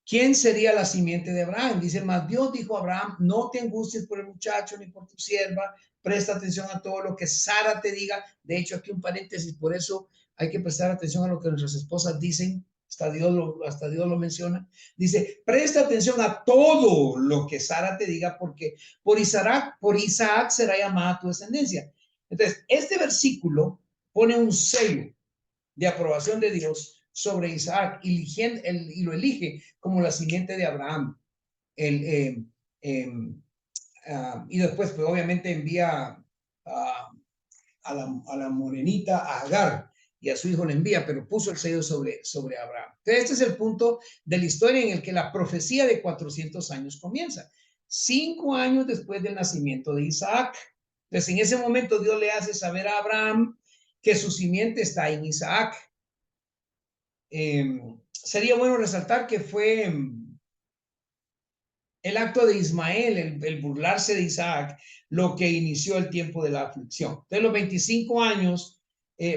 ¿Quién sería la simiente de Abraham? Dice, más Dios dijo a Abraham, no te angusties por el muchacho ni por tu sierva, presta atención a todo lo que Sara te diga. De hecho, aquí un paréntesis, por eso hay que prestar atención a lo que nuestras esposas dicen, hasta Dios lo menciona. Dice, presta atención a todo lo que Sara te diga, porque por Isaac será llamada tu descendencia. Entonces, este versículo pone un sello de aprobación de Dios sobre Isaac y lo elige como la simiente de Abraham. Y después, pues obviamente envía a la morenita, a Agar, y a su hijo le envía, pero puso el sello sobre Abraham. Entonces, este es el punto de la historia en el que la profecía de 400 años comienza. 5 años después del nacimiento de Isaac. Entonces, en ese momento Dios le hace saber a Abraham que su simiente está en Isaac. Sería bueno resaltar que fue el acto de Ismael, el burlarse de Isaac, lo que inició el tiempo de la aflicción. Entonces, los 25 años,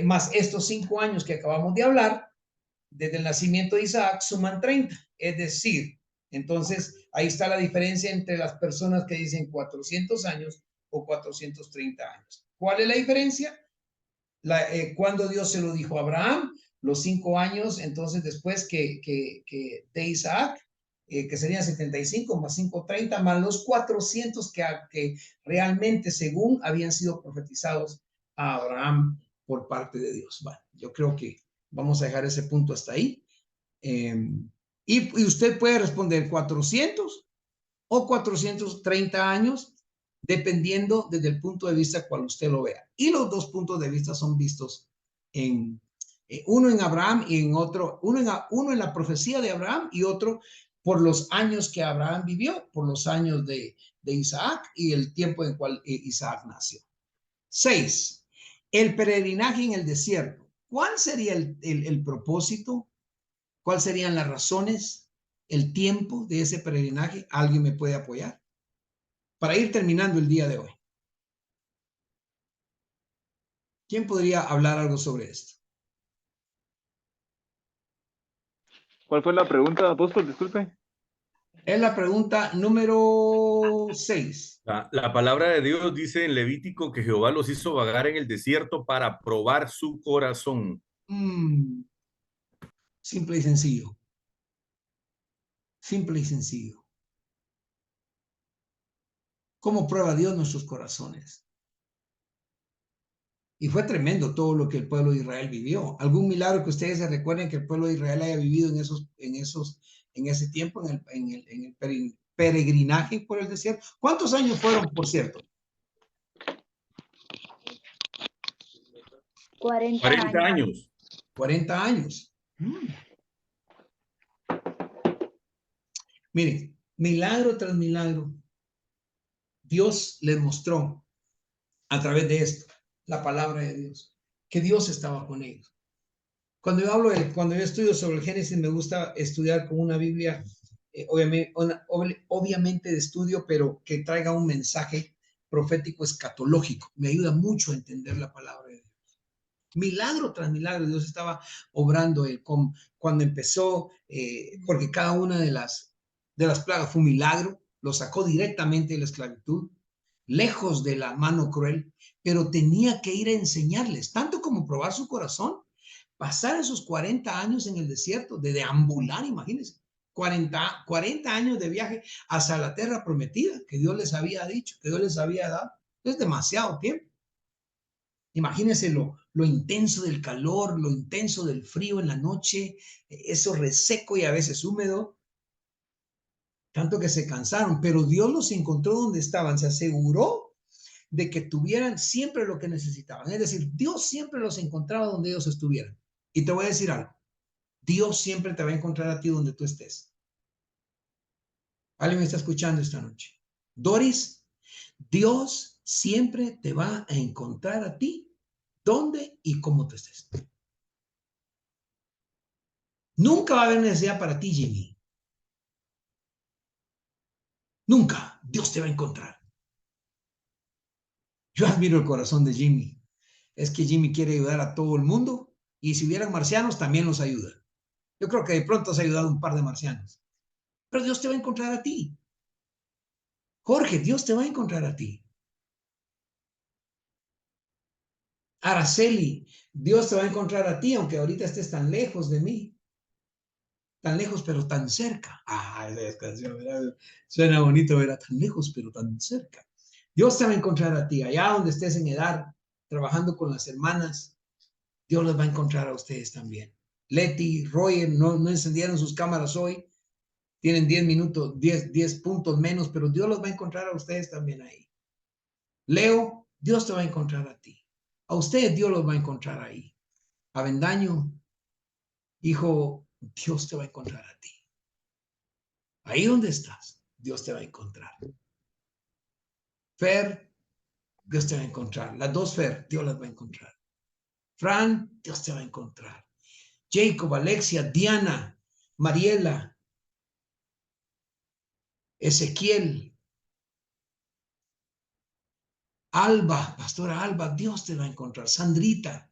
más estos 5 años que acabamos de hablar, desde el nacimiento de Isaac, suman 30. Es decir, entonces, ahí está la diferencia entre las personas que dicen 400 años o 430 años. ¿Cuál es la diferencia? Cuando Dios se lo dijo a Abraham, los 5 años, entonces después que de Isaac, que serían 75 más 530, más los 400 que realmente según habían sido profetizados a Abraham por parte de Dios. Bueno, yo creo que vamos a dejar ese punto hasta ahí. Y usted puede responder 400 o 430 años, dependiendo desde el punto de vista cual usted lo vea. Y los dos puntos de vista son vistos en uno en Abraham y en otro, uno en la profecía de Abraham y otro por los años que Abraham vivió, por los años de Isaac y el tiempo en el cual Isaac nació. 6. El peregrinaje en el desierto. ¿Cuál sería el propósito? ¿Cuáles serían las razones? ¿El tiempo de ese peregrinaje? ¿Alguien me puede apoyar? Para ir terminando el día de hoy. ¿Quién podría hablar algo sobre esto? ¿Cuál fue la pregunta, apóstol? Disculpe. Es la pregunta número 6. La palabra de Dios dice en Levítico que Jehová los hizo vagar en el desierto para probar su corazón. Simple y sencillo. Simple y sencillo. ¿Cómo prueba Dios nuestros corazones? Y fue tremendo todo lo que el pueblo de Israel vivió. ¿Algún milagro que ustedes se recuerden que el pueblo de Israel haya vivido en ese tiempo, en el peregrinaje por el desierto? ¿Cuántos años fueron, por cierto? 40 años. 40 años. Miren, milagro tras milagro, Dios les mostró a través de esto, la palabra de Dios, que Dios estaba con ellos. Cuando yo estudio sobre el Génesis, me gusta estudiar con una Biblia, obviamente de estudio, pero que traiga un mensaje profético escatológico. Me ayuda mucho a entender la palabra de Dios. Milagro tras milagro, Dios estaba obrando cuando empezó, porque cada una de las plagas fue un milagro, lo sacó directamente de la esclavitud, lejos de la mano cruel, pero tenía que ir a enseñarles, tanto como probar su corazón, pasar esos 40 años en el desierto, de deambular, imagínense, 40 años de viaje hasta la tierra prometida, que Dios les había dicho, que Dios les había dado. Es demasiado tiempo. Imagínense lo intenso del calor, lo intenso del frío en la noche, eso reseco y a veces húmedo, tanto que se cansaron, pero Dios los encontró donde estaban, se aseguró de que tuvieran siempre lo que necesitaban. Es decir, Dios siempre los encontraba donde ellos estuvieran. Y te voy a decir algo, Dios siempre te va a encontrar a ti donde tú estés. ¿Alguien me está escuchando esta noche? Doris, Dios siempre te va a encontrar a ti donde y cómo tú estés. Nunca va a haber necesidad para ti, Jimmy. Nunca. Dios te va a encontrar. Yo admiro el corazón de Jimmy. Es que Jimmy quiere ayudar a todo el mundo y si hubieran marcianos también los ayuda. Yo creo que de pronto has ayudado a un par de marcianos. Pero Dios te va a encontrar a ti. Jorge, Dios te va a encontrar a ti. Araceli, Dios te va a encontrar a ti, aunque ahorita estés tan lejos de mí. Tan lejos, pero tan cerca. Ah, esa canción, ¿verdad? Suena bonito, ¿verdad? Tan lejos, pero tan cerca. Dios te va a encontrar a ti, allá donde estés en edad, trabajando con las hermanas. Dios los va a encontrar a ustedes también. Leti, Roger, no encendieron sus cámaras hoy. Tienen 10 minutos, 10 puntos menos, pero Dios los va a encontrar a ustedes también ahí. Leo, Dios te va a encontrar a ti. A ustedes Dios los va a encontrar ahí. Avendaño, hijo, Dios te va a encontrar a ti. Ahí donde estás, Dios te va a encontrar. Fer, Dios te va a encontrar. Las dos Fer, Dios las va a encontrar. Fran, Dios te va a encontrar. Jacob, Alexia, Diana, Mariela, Ezequiel, Alba, pastora Alba, Dios te va a encontrar. Sandrita,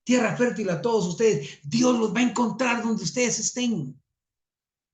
tierra fértil a todos ustedes, Dios los va a encontrar donde ustedes estén.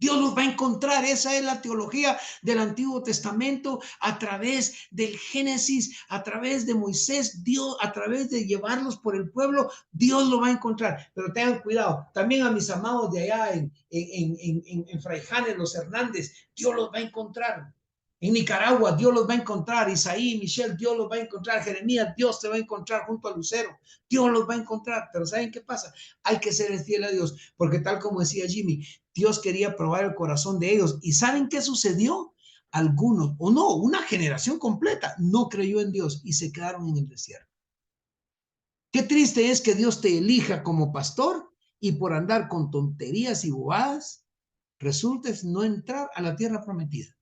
Dios los va a encontrar. Esa es la teología del Antiguo Testamento a través del Génesis, a través de Moisés, Dios, a través de llevarlos por el pueblo, Dios lo va a encontrar. Pero tengan cuidado, también a mis amados de allá en Fraijanes, los Hernández, Dios los va a encontrar. En Nicaragua, Dios los va a encontrar. Isaí, Michelle, Dios los va a encontrar. Jeremías, Dios te va a encontrar junto a Lucero. Dios los va a encontrar. Pero ¿saben qué pasa? Hay que ser fiel a Dios, porque tal como decía Jimmy, Dios quería probar el corazón de ellos. ¿Y saben qué sucedió? Algunos, o no, una generación completa no creyó en Dios y se quedaron en el desierto. Qué triste es que Dios te elija como pastor y por andar con tonterías y bobadas, resultes no entrar a la tierra prometida.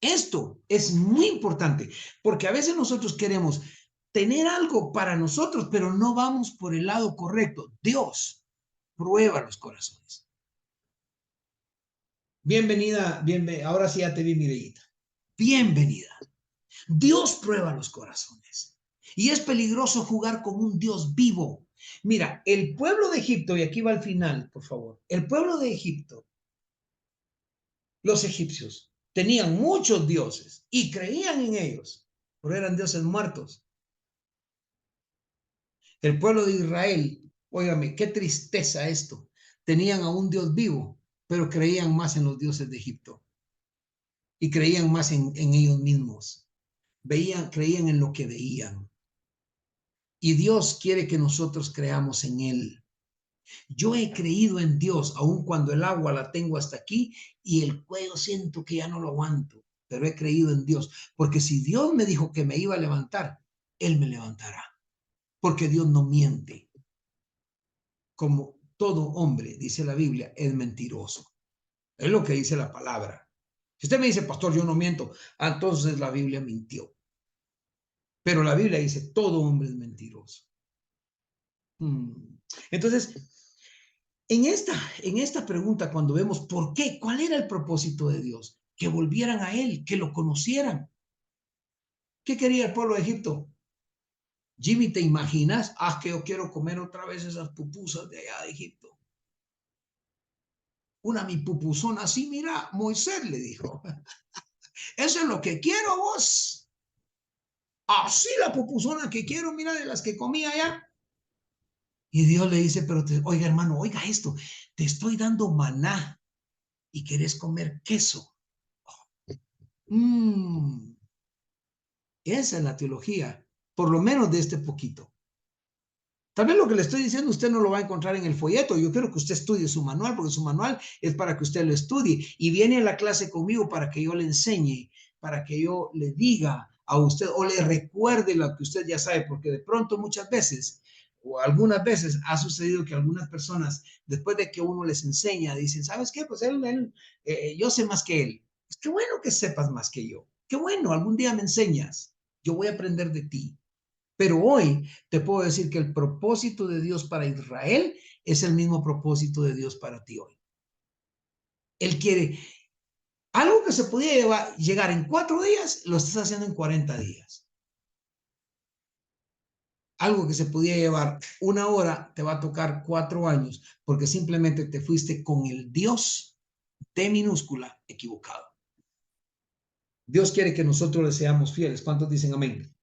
Esto es muy importante, porque a veces nosotros queremos tener algo para nosotros, pero no vamos por el lado correcto. Dios prueba los corazones. Bienvenida, ahora sí ya te vi, Mireillita. Bienvenida. Dios prueba los corazones. Y es peligroso jugar con un Dios vivo. Mira, el pueblo de Egipto, y aquí va al final, por favor. El pueblo de Egipto, los egipcios, tenían muchos dioses y creían en ellos, pero eran dioses muertos. El pueblo de Israel, óigame, qué tristeza esto. Tenían a un Dios vivo, pero creían más en los dioses de Egipto. Y creían más en ellos mismos. Creían en lo que veían. Y Dios quiere que nosotros creamos en Él. Yo he creído en Dios, aun cuando el agua la tengo hasta aquí y el cuello siento que ya no lo aguanto, pero he creído en Dios, porque si Dios me dijo que me iba a levantar, Él me levantará, porque Dios no miente. Como todo hombre, dice la Biblia, es mentiroso. Es lo que dice la palabra. Si usted me dice, pastor, yo no miento, entonces la Biblia mintió. Pero la Biblia dice, todo hombre es mentiroso. Entonces, en esta pregunta, cuando vemos por qué, cuál era el propósito de Dios, que volvieran a Él, que lo conocieran. ¿Qué quería el pueblo de Egipto? Jimmy, ¿te imaginas? Que yo quiero comer otra vez esas pupusas de allá de Egipto. Una mi pupusona así, mira, Moisés le dijo. Eso es lo que quiero vos. Así la pupusona que quiero, mira, de las que comía allá. Y Dios le dice, pero oiga hermano, oiga esto, te estoy dando maná y querés comer queso. Esa es la teología, por lo menos de este poquito. Tal vez lo que le estoy diciendo usted no lo va a encontrar en el folleto. Yo quiero que usted estudie su manual, porque su manual es para que usted lo estudie. Y viene a la clase conmigo para que yo le enseñe, para que yo le diga a usted o le recuerde lo que usted ya sabe, porque de pronto muchas veces o algunas veces ha sucedido que algunas personas, después de que uno les enseña, dicen, ¿sabes qué? Pues yo sé más que él. Pues qué bueno que sepas más que yo. Qué bueno, algún día me enseñas. Yo voy a aprender de ti. Pero hoy te puedo decir que el propósito de Dios para Israel es el mismo propósito de Dios para ti hoy. Él quiere algo que se podía llegar en 4 días, lo estás haciendo en 40 días. Algo que se podía llevar 1 hora, te va a tocar 4 años, porque simplemente te fuiste con el Dios de minúscula equivocado. Dios quiere que nosotros le seamos fieles. ¿Cuántos dicen amén?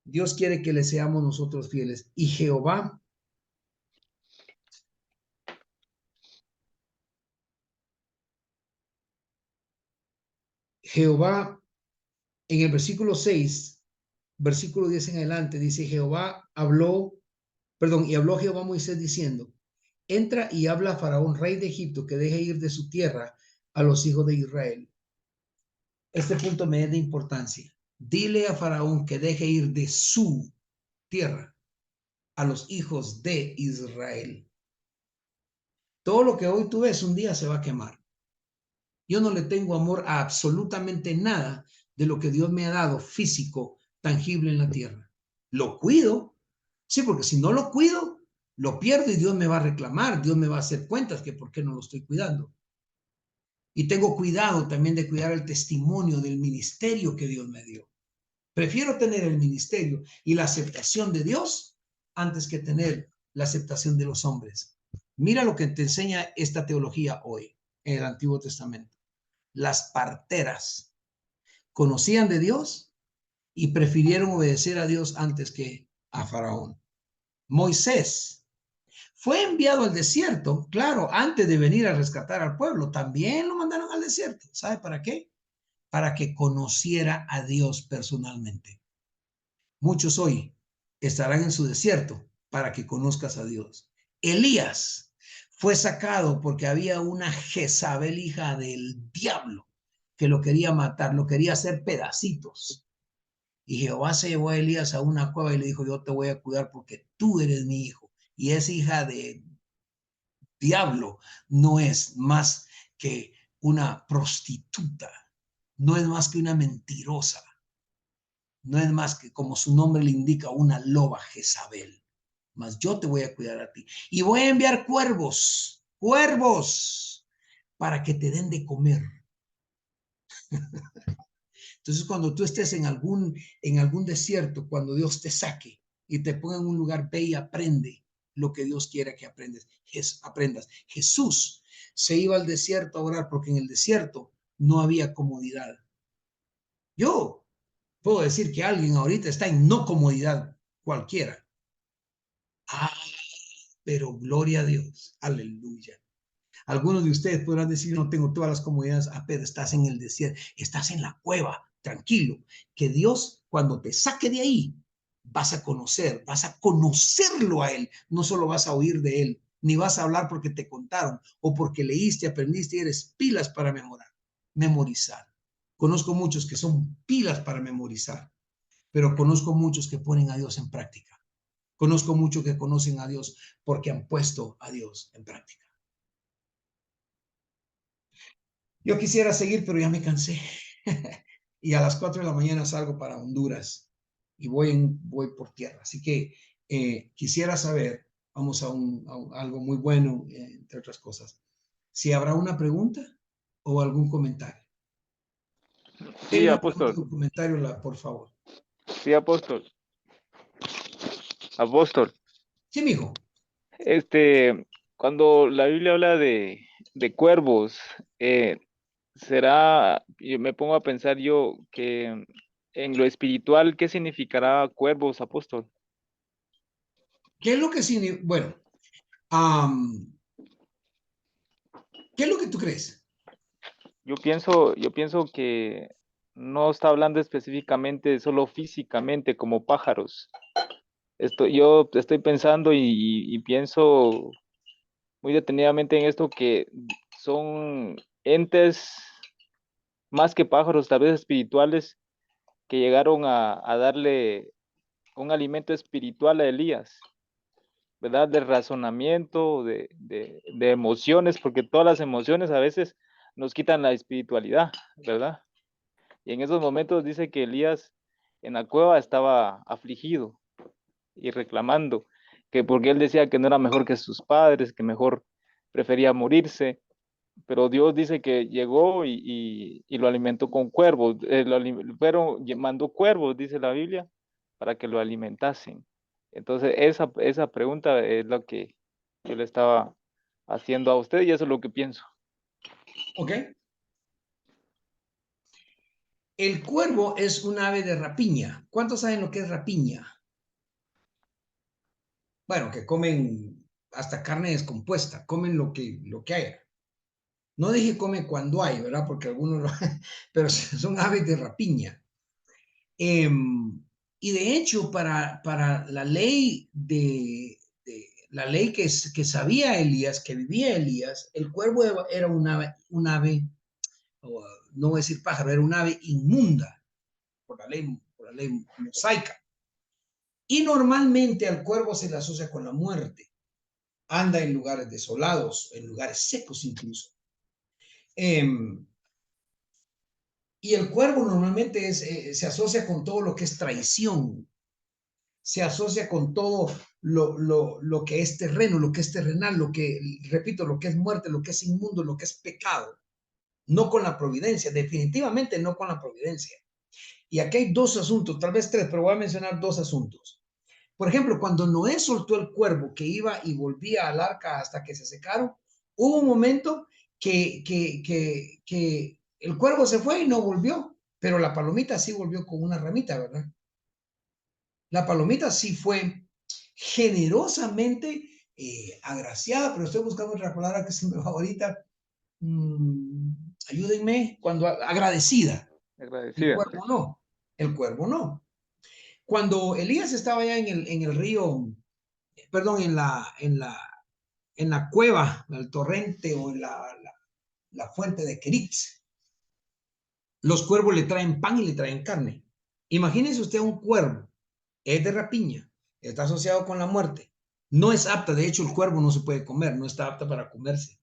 Dios quiere que le seamos nosotros fieles. Y Jehová en el versículo 6, versículo 10 en adelante, dice y habló Jehová a Moisés diciendo, entra y habla a Faraón, rey de Egipto, que deje ir de su tierra a los hijos de Israel. Este punto me es de importancia. Dile a Faraón que deje ir de su tierra a los hijos de Israel. Todo lo que hoy tú ves un día se va a quemar. Yo no le tengo amor a absolutamente nada de lo que Dios me ha dado físico, tangible en la tierra. Lo cuido, sí, porque si no lo cuido, lo pierdo y Dios me va a reclamar, Dios me va a hacer cuentas que por qué no lo estoy cuidando. Y tengo cuidado también de cuidar el testimonio del ministerio que Dios me dio. Prefiero tener el ministerio y la aceptación de Dios antes que tener la aceptación de los hombres. Mira lo que te enseña esta teología hoy en el Antiguo Testamento. Las parteras conocían de Dios y prefirieron obedecer a Dios antes que a Faraón. Moisés fue enviado al desierto, claro, antes de venir a rescatar al pueblo, también lo mandaron al desierto. ¿Sabe para qué? Para que conociera a Dios personalmente. Muchos hoy estarán en su desierto para que conozcas a Dios. Elías fue sacado porque había una Jezabel, hija del diablo, que lo quería matar, lo quería hacer pedacitos. Y Jehová se llevó a Elías a una cueva y le dijo, yo te voy a cuidar porque tú eres mi hijo. Y esa hija de diablo no es más que una prostituta, no es más que una mentirosa, no es más que, como su nombre le indica, una loba Jezabel. Mas yo te voy a cuidar a ti. Y voy a enviar cuervos, para que te den de comer. Entonces, cuando tú estés en algún desierto, cuando Dios te saque y te ponga en un lugar, ve y aprende lo que Dios quiere que aprendas. Jesús se iba al desierto a orar porque en el desierto no había comodidad. Yo puedo decir que alguien ahorita está en no comodidad cualquiera. Pero gloria a Dios. Aleluya. Algunos de ustedes podrán decir, no tengo todas las comodidades. Pero estás en el desierto, estás en la cueva. Tranquilo, que Dios, cuando te saque de ahí, vas a conocerlo a Él. No solo vas a oír de Él, ni vas a hablar porque te contaron o porque leíste, aprendiste y eres pilas para memorizar. Conozco muchos que son pilas para memorizar, pero conozco muchos que ponen a Dios en práctica. Conozco muchos que conocen a Dios porque han puesto a Dios en práctica. Yo quisiera seguir, pero ya me cansé. Y a las 4 de la mañana salgo para Honduras y voy por tierra. Así que quisiera saber, vamos a algo muy bueno, entre otras cosas, si habrá una pregunta o algún comentario. Sí, apóstol. Un comentario, por favor. Sí, apóstol. Apóstol. Sí, mijo. Cuando la Biblia habla de cuervos, yo me pongo a pensar yo que en lo espiritual, ¿qué significará cuervos, apóstol? ¿Qué es lo que significa? Bueno, ¿qué es lo que tú crees? Yo pienso que no está hablando específicamente solo físicamente como pájaros. Yo estoy pensando y pienso muy detenidamente en esto, que son entes más que pájaros, tal vez espirituales, que llegaron a darle un alimento espiritual a Elías, ¿verdad? De razonamiento, de emociones, porque todas las emociones a veces nos quitan la espiritualidad, ¿verdad? Y en esos momentos dice que Elías en la cueva estaba afligido y reclamando, que porque él decía que no era mejor que sus padres, que mejor prefería morirse, pero Dios dice que llegó y lo alimentó con cuervos, mandó cuervos, dice la Biblia, para que lo alimentasen. Entonces esa pregunta es lo que yo le estaba haciendo a usted y eso es lo que pienso. Ok. El cuervo es un ave de rapiña. ¿Cuántos saben lo que es rapiña? Bueno, que comen hasta carne descompuesta, comen lo que haya. No dije come cuando hay, ¿verdad? Porque algunos pero son aves de rapiña. Y de hecho, para la ley la ley que sabía Elías, que vivía Elías, el cuervo era un ave, no voy a decir pájaro, era un ave inmunda por la ley mosaica. Y normalmente al cuervo se le asocia con la muerte. Anda en lugares desolados, en lugares secos incluso. Y el cuervo normalmente se asocia con todo lo que es traición. Se asocia con todo lo que es terreno, lo que es terrenal, repito, lo que es muerte, lo que es inmundo, lo que es pecado. No con la providencia, definitivamente no con la providencia. Y aquí hay dos asuntos, tal vez tres, pero voy a mencionar dos asuntos. Por ejemplo, cuando Noé soltó el cuervo que iba y volvía al arca hasta que se secaron, hubo un momento que el cuervo se fue y no volvió, pero la palomita sí volvió con una ramita, ¿verdad? La palomita sí fue generosamente agraciada, pero estoy buscando otra palabra que se me va ahorita. Ayúdenme, cuando agradecida. Agradecida. El cuervo no. Cuando Elías estaba allá en el río, perdón, en la cueva, en el torrente o en la fuente de Keritz, los cuervos le traen pan y le traen carne. Imagínese usted un cuervo, es de rapiña, está asociado con la muerte, no es apta, de hecho el cuervo no se puede comer, no está apta para comerse.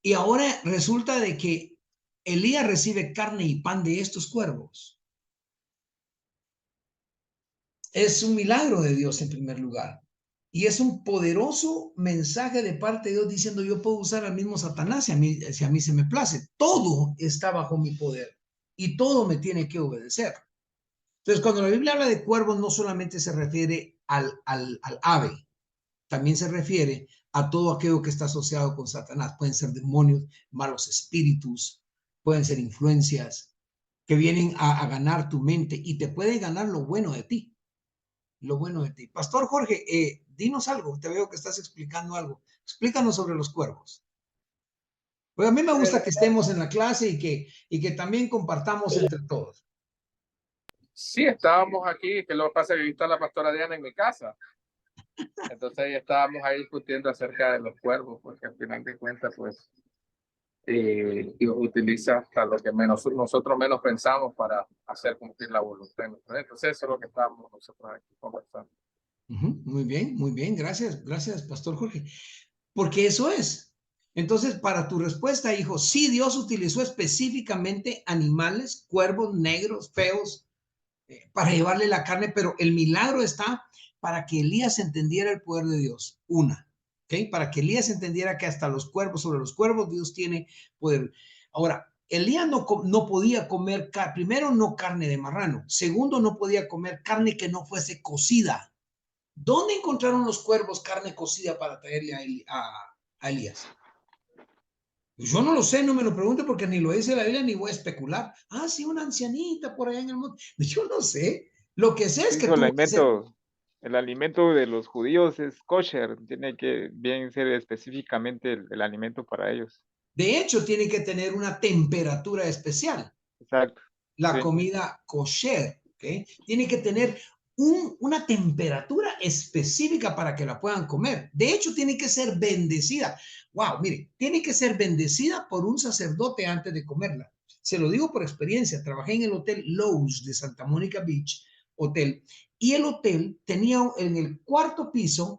Y ahora resulta de que Elías recibe carne y pan de estos cuervos. Es un milagro de Dios en primer lugar. Y es un poderoso mensaje de parte de Dios diciendo, yo puedo usar al mismo Satanás si a mí se me place. Todo está bajo mi poder. y todo me tiene que obedecer. Entonces, cuando la Biblia habla de cuervos, no solamente se refiere al ave, también se refiere a todo aquello que está asociado con Satanás. Pueden ser demonios, malos espíritus, pueden ser influencias que vienen a ganar tu mente y te pueden ganar lo bueno de ti. Lo bueno de ti. Pastor Jorge, dinos algo. Te veo que estás explicando algo. Explícanos sobre los cuervos. Pues a mí me gusta que estemos en la clase y que también compartamos entre todos. Sí, estábamos aquí, que lo que pasa es que ahí está la pastora Diana en mi casa. Entonces ahí estábamos ahí discutiendo acerca de los cuervos, porque al final de cuentas, pues, Dios utiliza hasta lo que nosotros menos pensamos para hacer cumplir la voluntad. Entonces eso es lo que estábamos nosotros aquí conversando. Muy bien, gracias, Pastor Jorge. Porque eso es. Entonces, para tu respuesta, hijo, sí, Dios utilizó específicamente animales, cuervos negros, feos, para llevarle la carne, pero el milagro está para que Elías entendiera el poder de Dios. ¿Ok? Para que Elías entendiera que hasta los cuervos, sobre los cuervos, Dios tiene poder. Ahora, Elías no podía comer, primero, no carne de marrano. Segundo, no podía comer carne que no fuese cocida. ¿Dónde encontraron los cuervos carne cocida para traerle a Elías? Yo no lo sé, no me lo pregunte porque ni lo dice la Biblia ni voy a especular. Ah, sí, una ancianita por allá en el monte. Yo no sé. Lo que sé es que tuvo que ser. El alimento de los judíos es kosher, tiene que bien ser específicamente el alimento para ellos. De hecho, tiene que tener una temperatura especial. Exacto. La comida kosher, ¿ok? Tiene que tener una temperatura específica para que la puedan comer. De hecho, tiene que ser bendecida. Wow, mire, tiene que ser bendecida por un sacerdote antes de comerla. Se lo digo por experiencia. Trabajé en el Hotel Lowe's de Santa Mónica Beach, hotel, y el hotel tenía en el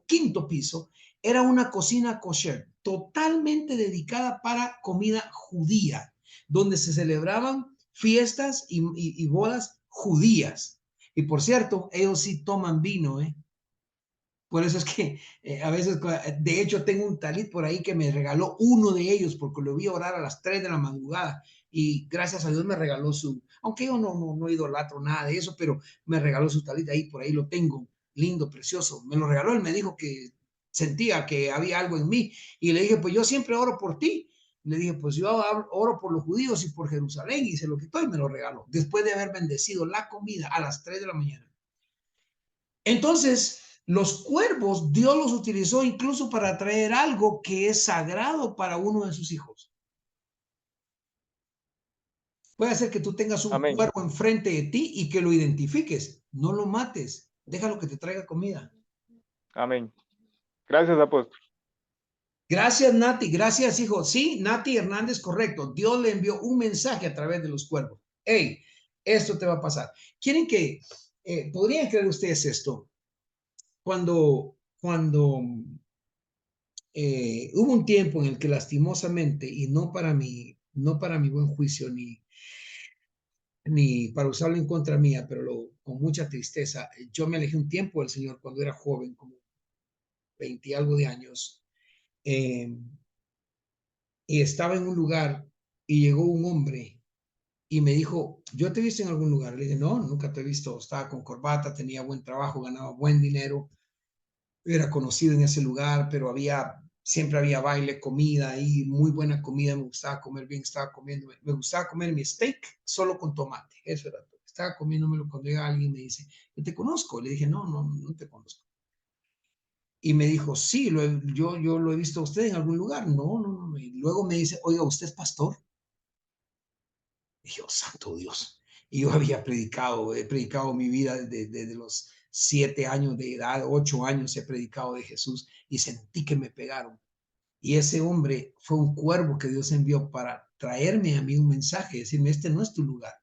quinto piso, era una cocina kosher, totalmente dedicada para comida judía, donde se celebraban fiestas y bodas judías. Y por cierto, ellos sí toman vino, ¿eh? Por eso es que a veces, de hecho, tengo un talit por ahí que me regaló uno de ellos porque lo vi orar a las 3 de la madrugada y gracias a Dios me regaló aunque yo no idolatro nada de eso, pero me regaló su talit ahí, por ahí lo tengo, lindo, precioso. Me lo regaló, él me dijo que sentía que había algo en mí y le dije, pues yo siempre oro por ti. Le dije, pues yo oro por los judíos y por Jerusalén y se lo quitó y me lo regaló después de haber bendecido la comida a las 3 de la mañana. Entonces, los cuervos, Dios los utilizó incluso para traer algo que es sagrado para uno de sus hijos. Puede ser que tú tengas un cuervo enfrente de ti y que lo identifiques. No lo mates. Déjalo que te traiga comida. Amén. Gracias, apóstol. Gracias, Nati. Gracias, hijo. Sí, Nati Hernández, correcto. Dios le envió un mensaje a través de los cuervos. Hey, esto te va a pasar. ¿Quieren que, podrían creer ustedes esto? Cuando hubo un tiempo en el que lastimosamente, y no para mi buen juicio, ni para usarlo en contra mía, pero con mucha tristeza, yo me alejé un tiempo del Señor cuando era joven, como 20 y algo de años, y estaba en un lugar y llegó un hombre y me dijo, ¿yo te he visto en algún lugar? Le dije, no, nunca te he visto. Estaba con corbata, tenía buen trabajo, ganaba buen dinero, era conocido en ese lugar, pero siempre había baile, comida y muy buena comida. Me gustaba comer bien, me gustaba comer mi steak solo con tomate. Eso era todo. Estaba comiéndomelo cuando llega alguien y me dice, yo te conozco. Le dije, no te conozco. Y me dijo, sí, yo lo he visto a usted en algún lugar. No. Y luego me dice, oiga, ¿usted es pastor? Y yo, santo Dios. Y yo he predicado mi vida desde los 7 años de edad, 8 años he predicado de Jesús y sentí que me pegaron. Y ese hombre fue un cuervo que Dios envió para traerme a mí un mensaje, decirme, este no es tu lugar.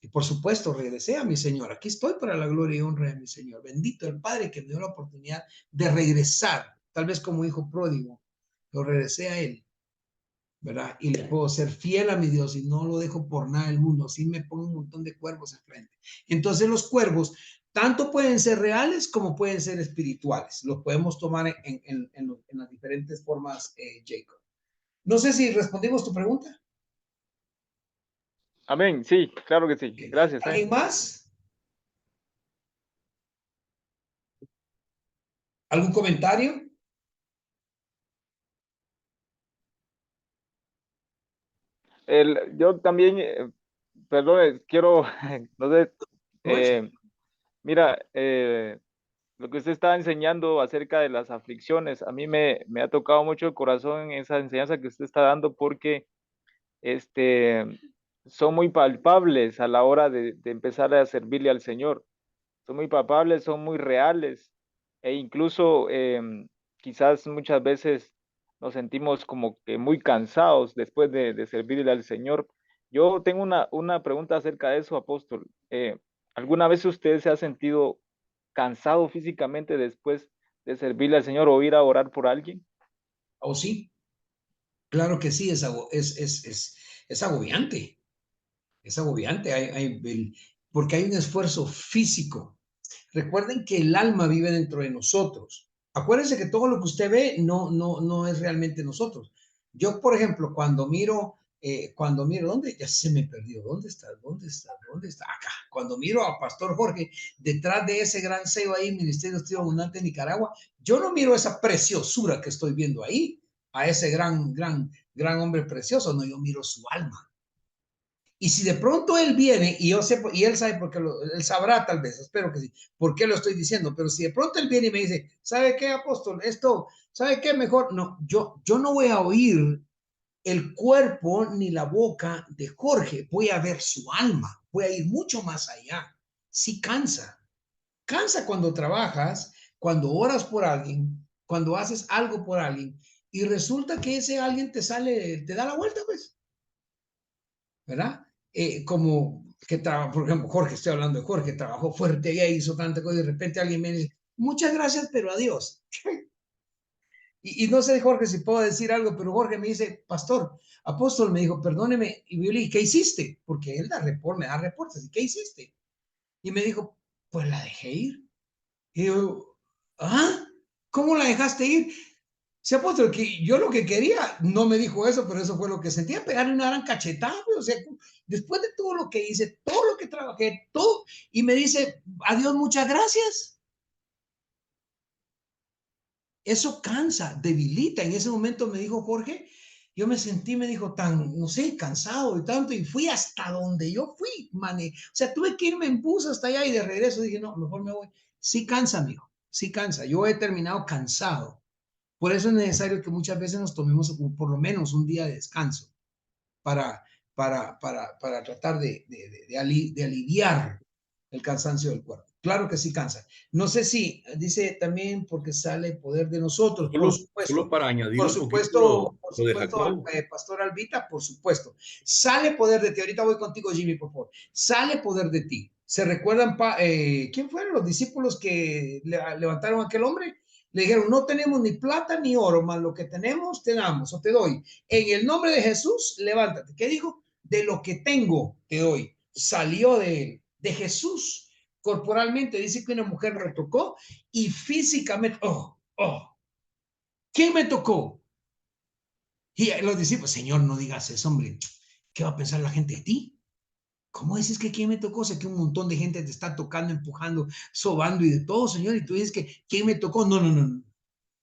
Y por supuesto, regresé a mi Señor. Aquí estoy para la gloria y honra de mi Señor. Bendito el Padre que me dio la oportunidad de regresar, tal vez como hijo pródigo. Lo regresé a Él, ¿verdad? Y le puedo ser fiel a mi Dios y no lo dejo por nada del mundo. Así me pongo un montón de cuervos enfrente. Entonces los cuervos tanto pueden ser reales como pueden ser espirituales. Los podemos tomar en las diferentes formas, Jacob. No sé si respondimos tu pregunta. Amén, sí, claro que sí. Gracias. ¿Alguien más? ¿Algún comentario? Yo también, perdón, quiero, no sé, mira, lo que usted estaba enseñando acerca de las aflicciones, a mí me ha tocado mucho el corazón esa enseñanza que usted está dando porque son muy palpables a la hora de empezar a servirle al Señor. Son muy palpables, son muy reales e incluso quizás muchas veces nos sentimos como que muy cansados después de servirle al Señor. Yo tengo una pregunta acerca de eso, apóstol. ¿Alguna vez usted se ha sentido cansado físicamente después de servirle al Señor o ir a orar por alguien? ¿O sí? Claro que sí, es agobiante. Es agobiante, porque hay un esfuerzo físico. Recuerden que el alma vive dentro de nosotros. Acuérdense que todo lo que usted ve no es realmente nosotros. Yo, por ejemplo, cuando miro, ¿dónde? Ya se me perdió. ¿Dónde está? Acá. Cuando miro a Pastor Jorge, detrás de ese gran sello ahí, Ministerio de Estudio Abundante de Nicaragua, yo no miro esa preciosura que estoy viendo ahí, a ese gran hombre precioso, no, yo miro su alma. Y si de pronto él viene, y yo sé, y él sabe porque él sabrá tal vez, espero que sí, por qué lo estoy diciendo, pero si de pronto él viene y me dice, ¿sabe qué, apóstol? Esto, ¿sabe qué? Mejor, no, yo no voy a oír el cuerpo ni la boca de Jorge, voy a ver su alma, voy a ir mucho más allá. Sí cansa cuando trabajas, cuando oras por alguien, cuando haces algo por alguien, y resulta que ese alguien te da la vuelta, pues, ¿verdad? Como que por ejemplo, Jorge, estoy hablando de Jorge, trabajó fuerte y hizo tanta cosa y de repente alguien me dice, muchas gracias, pero adiós. y no sé, Jorge, si puedo decir algo, pero Jorge me dice, pastor, apóstol, me dijo, perdóneme, y yo le dije, ¿qué hiciste? Porque él me da reportes, ¿y qué hiciste? Y me dijo, pues la dejé ir. Y yo, ¿ah? ¿Cómo la dejaste ir? Sí, apóstol, que yo lo que quería, no me dijo eso, pero eso fue lo que sentía, pegarle una gran cachetada, o sea, después de todo lo que hice, todo lo que trabajé, todo, y me dice, adiós, muchas gracias. Eso cansa, debilita. En ese momento me dijo Jorge, yo me sentí, me dijo, tan, no sé, cansado y tanto, y fui hasta donde yo fui, o sea, tuve que irme en bus hasta allá y de regreso dije, no, mejor me voy. Sí cansa, amigo, sí cansa. Yo he terminado cansado. Por eso es necesario que muchas veces nos tomemos por lo menos un día de descanso para tratar de aliviar el cansancio del cuerpo. Claro que sí cansa. No sé si dice también porque sale el poder de nosotros, por supuesto. Solo para añadir por un supuesto, poquito lo de Jacob. Pastor Albita, por supuesto. Sale poder de ti. Ahorita voy contigo, Jimmy, por favor. Sale poder de ti. ¿Se recuerdan quién fueron los discípulos que levantaron a aquel hombre? Le dijeron, no tenemos ni plata ni oro, más lo que tenemos te damos o te doy. En el nombre de Jesús, levántate. ¿Qué dijo? De lo que tengo te doy. Salió de Jesús. Corporalmente dice que una mujer lo tocó y físicamente, ¿quién me tocó? Y los discípulos, Señor, no digas eso, hombre. ¿Qué va a pensar la gente de ti? ¿Cómo dices que quién me tocó? O sea, que un montón de gente te está tocando, empujando, sobando y de todo, Señor. Y tú dices que quién me tocó. No.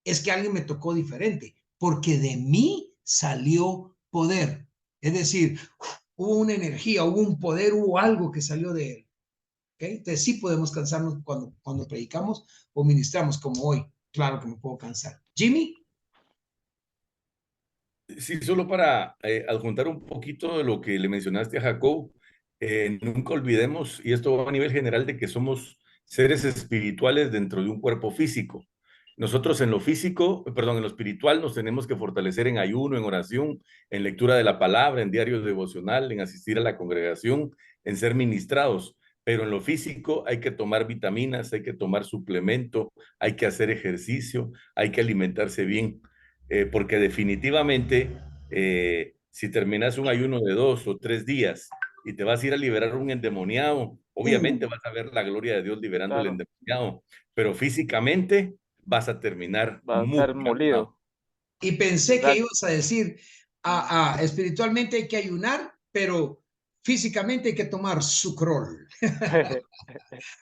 Es que alguien me tocó diferente, porque de mí salió poder. Es decir, hubo una energía, hubo un poder, hubo algo que salió de él. ¿Okay? Entonces sí podemos cansarnos cuando predicamos o ministramos como hoy. Claro que me puedo cansar. Jimmy. Sí, solo para adjuntar un poquito de lo que le mencionaste a Jacob, nunca olvidemos, y esto va a nivel general, de que somos seres espirituales dentro de un cuerpo físico. Nosotros en lo físico, perdón, en lo espiritual nos tenemos que fortalecer en ayuno, en oración, en lectura de la palabra, en diario devocional, en asistir a la congregación, en ser ministrados. Pero en lo físico hay que tomar vitaminas, hay que tomar suplemento, hay que hacer ejercicio, hay que alimentarse bien. Porque definitivamente, si terminas un ayuno de 2 o 3 días y te vas a ir a liberar un endemoniado, obviamente vas a ver la gloria de Dios liberando el endemoniado, pero físicamente vas a terminar muy molido. Y pensé que ibas a decir, espiritualmente hay que ayunar, pero Físicamente hay que tomar sucrol.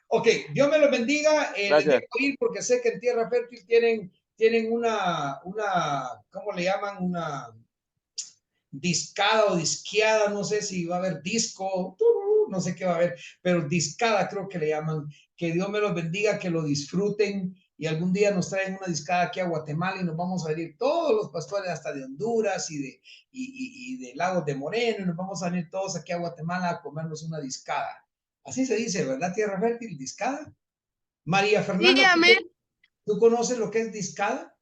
Ok, Dios me los bendiga. Les dejo ir porque sé que en Tierra Fértil tienen una, ¿cómo le llaman? Una discada o disqueada, no sé si va a haber disco, no sé qué va a haber, pero discada creo que le llaman. Que Dios me los bendiga, que lo disfruten y algún día nos traen una discada aquí a Guatemala y nos vamos a venir todos los pastores hasta de Honduras y de Lagos de Moreno, y nos vamos a venir todos aquí a Guatemala a comernos una discada. Así se dice, ¿verdad, Tierra Fértil? Discada. María Fernanda, Sí, amén. ¿tú conoces lo que es discada?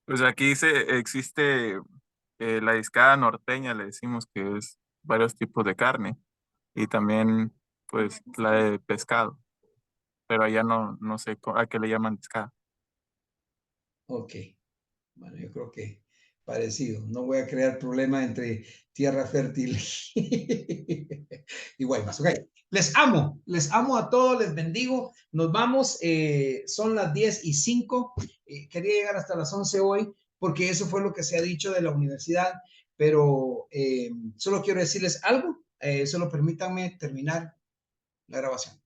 Pues aquí existe la discada norteña, le decimos que es varios tipos de carne y también pues la de pescado, pero allá no sé a qué le llaman discada. Ok, bueno, yo creo que parecido. No voy a crear problema entre Tierra Fértil y Guaymas. Ok, les amo a todos, les bendigo. Nos vamos, son las 10:05. Quería llegar hasta las 11 hoy porque eso fue lo que se ha dicho de la universidad, pero solo quiero decirles algo. Solo permítanme terminar la grabación.